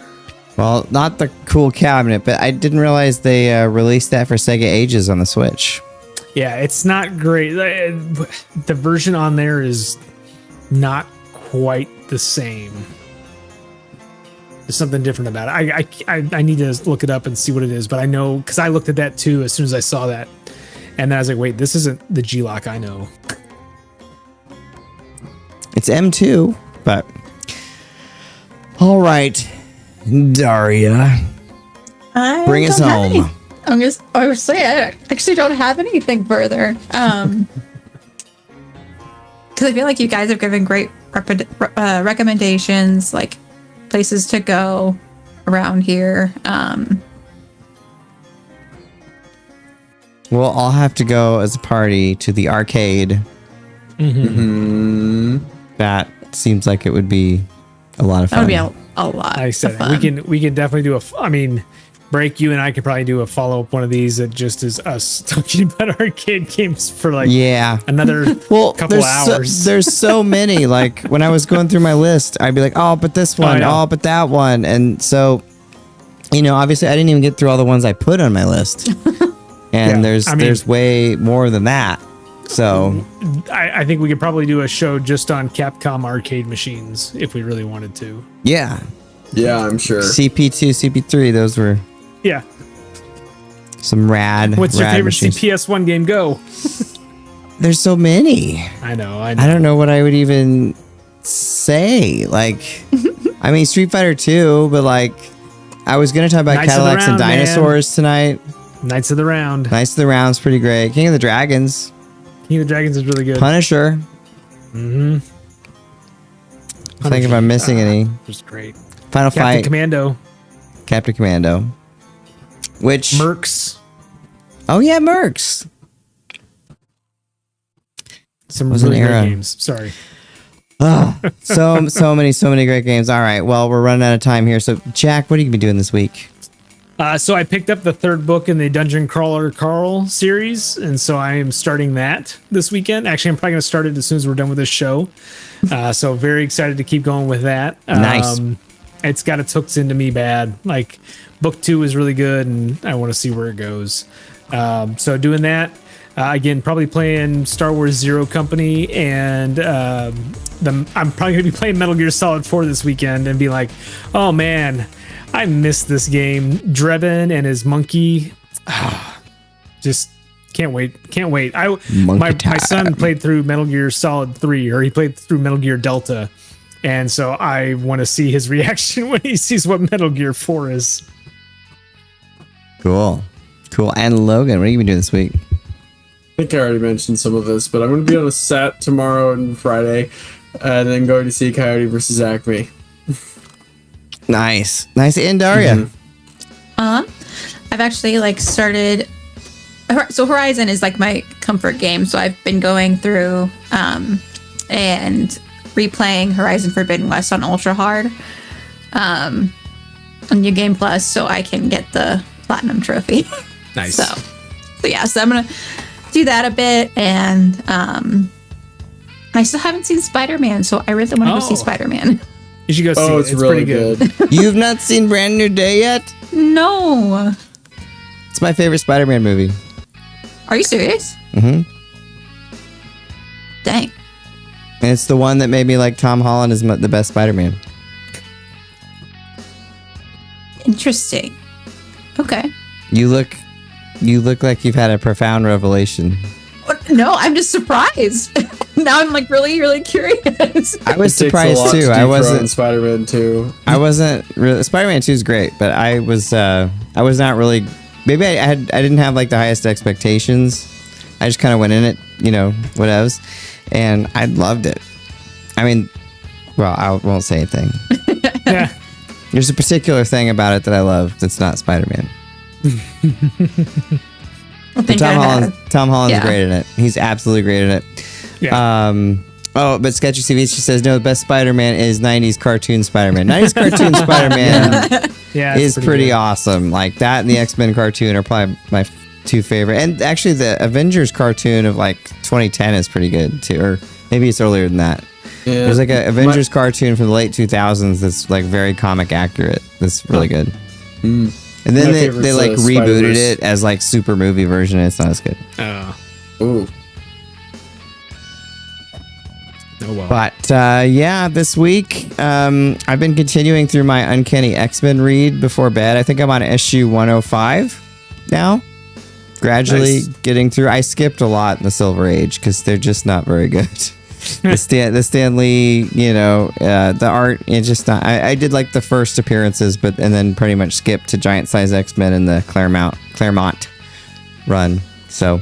Well, not the cool cabinet, but I didn't realize they released that for Sega Ages on the Switch. Yeah, it's not great. The version on there is not quite the same. There's something different about it. I need to look it up and see what it is, but I know because I looked at that too as soon as I saw that, and then I was like, wait, this isn't the G-LOC I know. It's M2, but all right, Darria, bring us home. I was say I actually don't have anything further. Because I feel like you guys have given great recommendations, like places to go around here. We'll all have to go as a party to the arcade. That seems like it would be a lot of fun. That would be a lot. I said of fun. we can definitely do Break, you and I could probably do a follow-up one of these that just is us talking about arcade games for like another couple hours. There's so many. Like when I was going through my list, I'd be like, oh, but this one, but that one. And so, obviously I didn't even get through all the ones I put on my list. And there's way more than that. So I think we could probably do a show just on Capcom arcade machines if we really wanted to. Yeah. Yeah, I'm sure. CP2, CP3, those were some rad. What's your favorite machines. CPS1 game? Go. There's so many. I know. I don't know what I would even say. Like, I mean, Street Fighter 2, but like, I was going to talk about Knights Cadillacs and Dinosaurs tonight. Knights of the Round. Knights of the Round's pretty great. King of the Dragons. King of the Dragons is really good. Punisher. I think if I'm missing any. Just great. Final Fight. Captain Commando. Which Mercs. Oh yeah, Mercs. Some really great games. Sorry. Oh, so many great games. All right, well, we're running out of time here. So, Jack, what are you gonna be doing this week? So I picked up the third book in the Dungeon Crawler Carl series, and so I am starting that this weekend. Actually, I'm probably going to start it as soon as we're done with this show. So very excited to keep going with that. Nice. It's got its hooks into me bad. Like book 2 is really good, and I want to see where it goes. So doing that. Again, probably playing Star Wars Zero Company, and I'm probably going to be playing Metal Gear Solid 4 this weekend and be like, oh man, I missed this game. Drebin and his monkey. Just can't wait. My son played through Metal Gear Solid 3, or he played through Metal Gear Delta. And so I want to see his reaction when he sees what Metal Gear 4 is. Cool. And Logan, what are you going to be doing this week? I think I already mentioned some of this, but I'm going to be on a set tomorrow and Friday, and then going to see Coyote versus Acme. Nice. And Darria. I've actually started. So Horizon is like my comfort game. So I've been going through and replaying Horizon Forbidden West on Ultra Hard on New Game Plus so I can get the Platinum Trophy. Nice. So I'm going to do that a bit. And I still haven't seen Spider-Man, so I really want to go see Spider-Man. You should go see it. It's really good. You've not seen Brand New Day yet? No. It's my favorite Spider-Man movie. Are you serious? Mm-hmm. Dang. And it's the one that made me like Tom Holland is the best Spider-Man. Interesting. Okay. You look like you've had a profound revelation. No, I'm just surprised. Now I'm like really, really curious. I was It takes a surprised lot too. to I dethrone wasn't. Spider-Man 2. I wasn't really. Spider-Man 2 is great, but I was not really. Maybe I didn't have like the highest expectations. I just kind of went in it, whatevs, and I loved it. I mean, well, I won't say anything. Yeah. There's a particular thing about it that I love that's not Spider-Man. And Tom Holland's Yeah. great in it. He's absolutely great in it. Yeah. But Sketchy CV, she says, no, the best Spider-Man is 90s cartoon Spider-Man. 90s cartoon Spider-Man Yeah. is pretty good. awesome. Like that and the X-Men cartoon are probably my two favorite. And actually the Avengers cartoon of like 2010 is pretty good too. Or maybe it's earlier than that. Yeah. There's like an Avengers cartoon from the late 2000s that's like very comic accurate. That's really good. And then My they favorite's, like rebooted Spider-Verse. it as like super movie version. It's not as good. Oh. Ooh. Oh well. But yeah, this week I've been continuing through my Uncanny X-Men read before bed. I think I'm on issue 105 now. Gradually Nice. getting through. I skipped a lot in the Silver Age because they're just not very good. the Stan Lee, the art, it's just not. I did like the first appearances, and then pretty much skipped to Giant Size X-Men in the Claremont run. So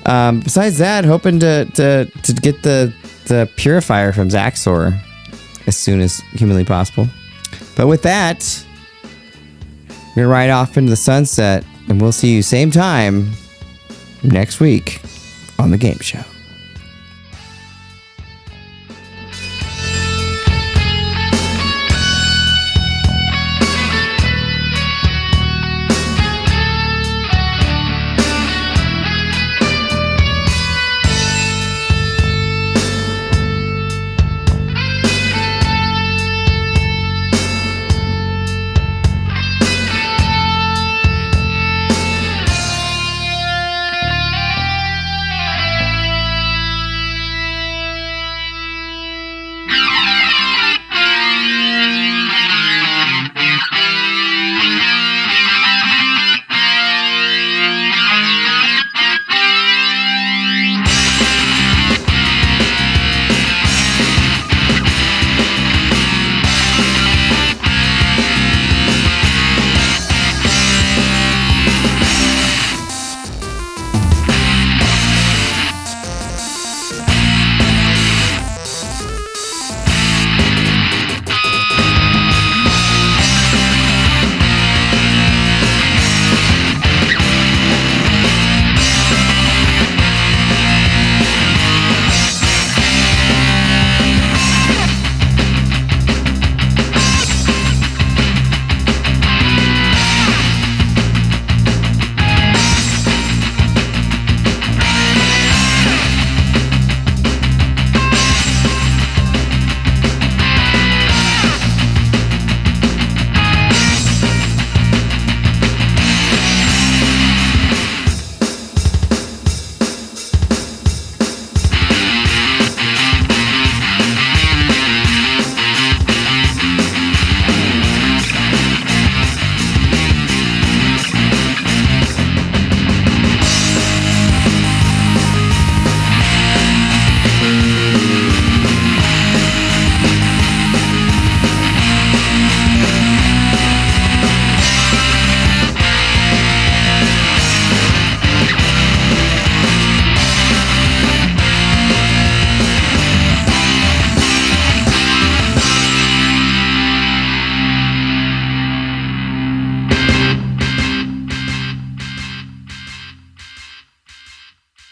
besides that, hoping to get the Purifier from Zaxor as soon as humanly possible. But with that, we're gonna ride off into the sunset, and we'll see you same time next week on the game show.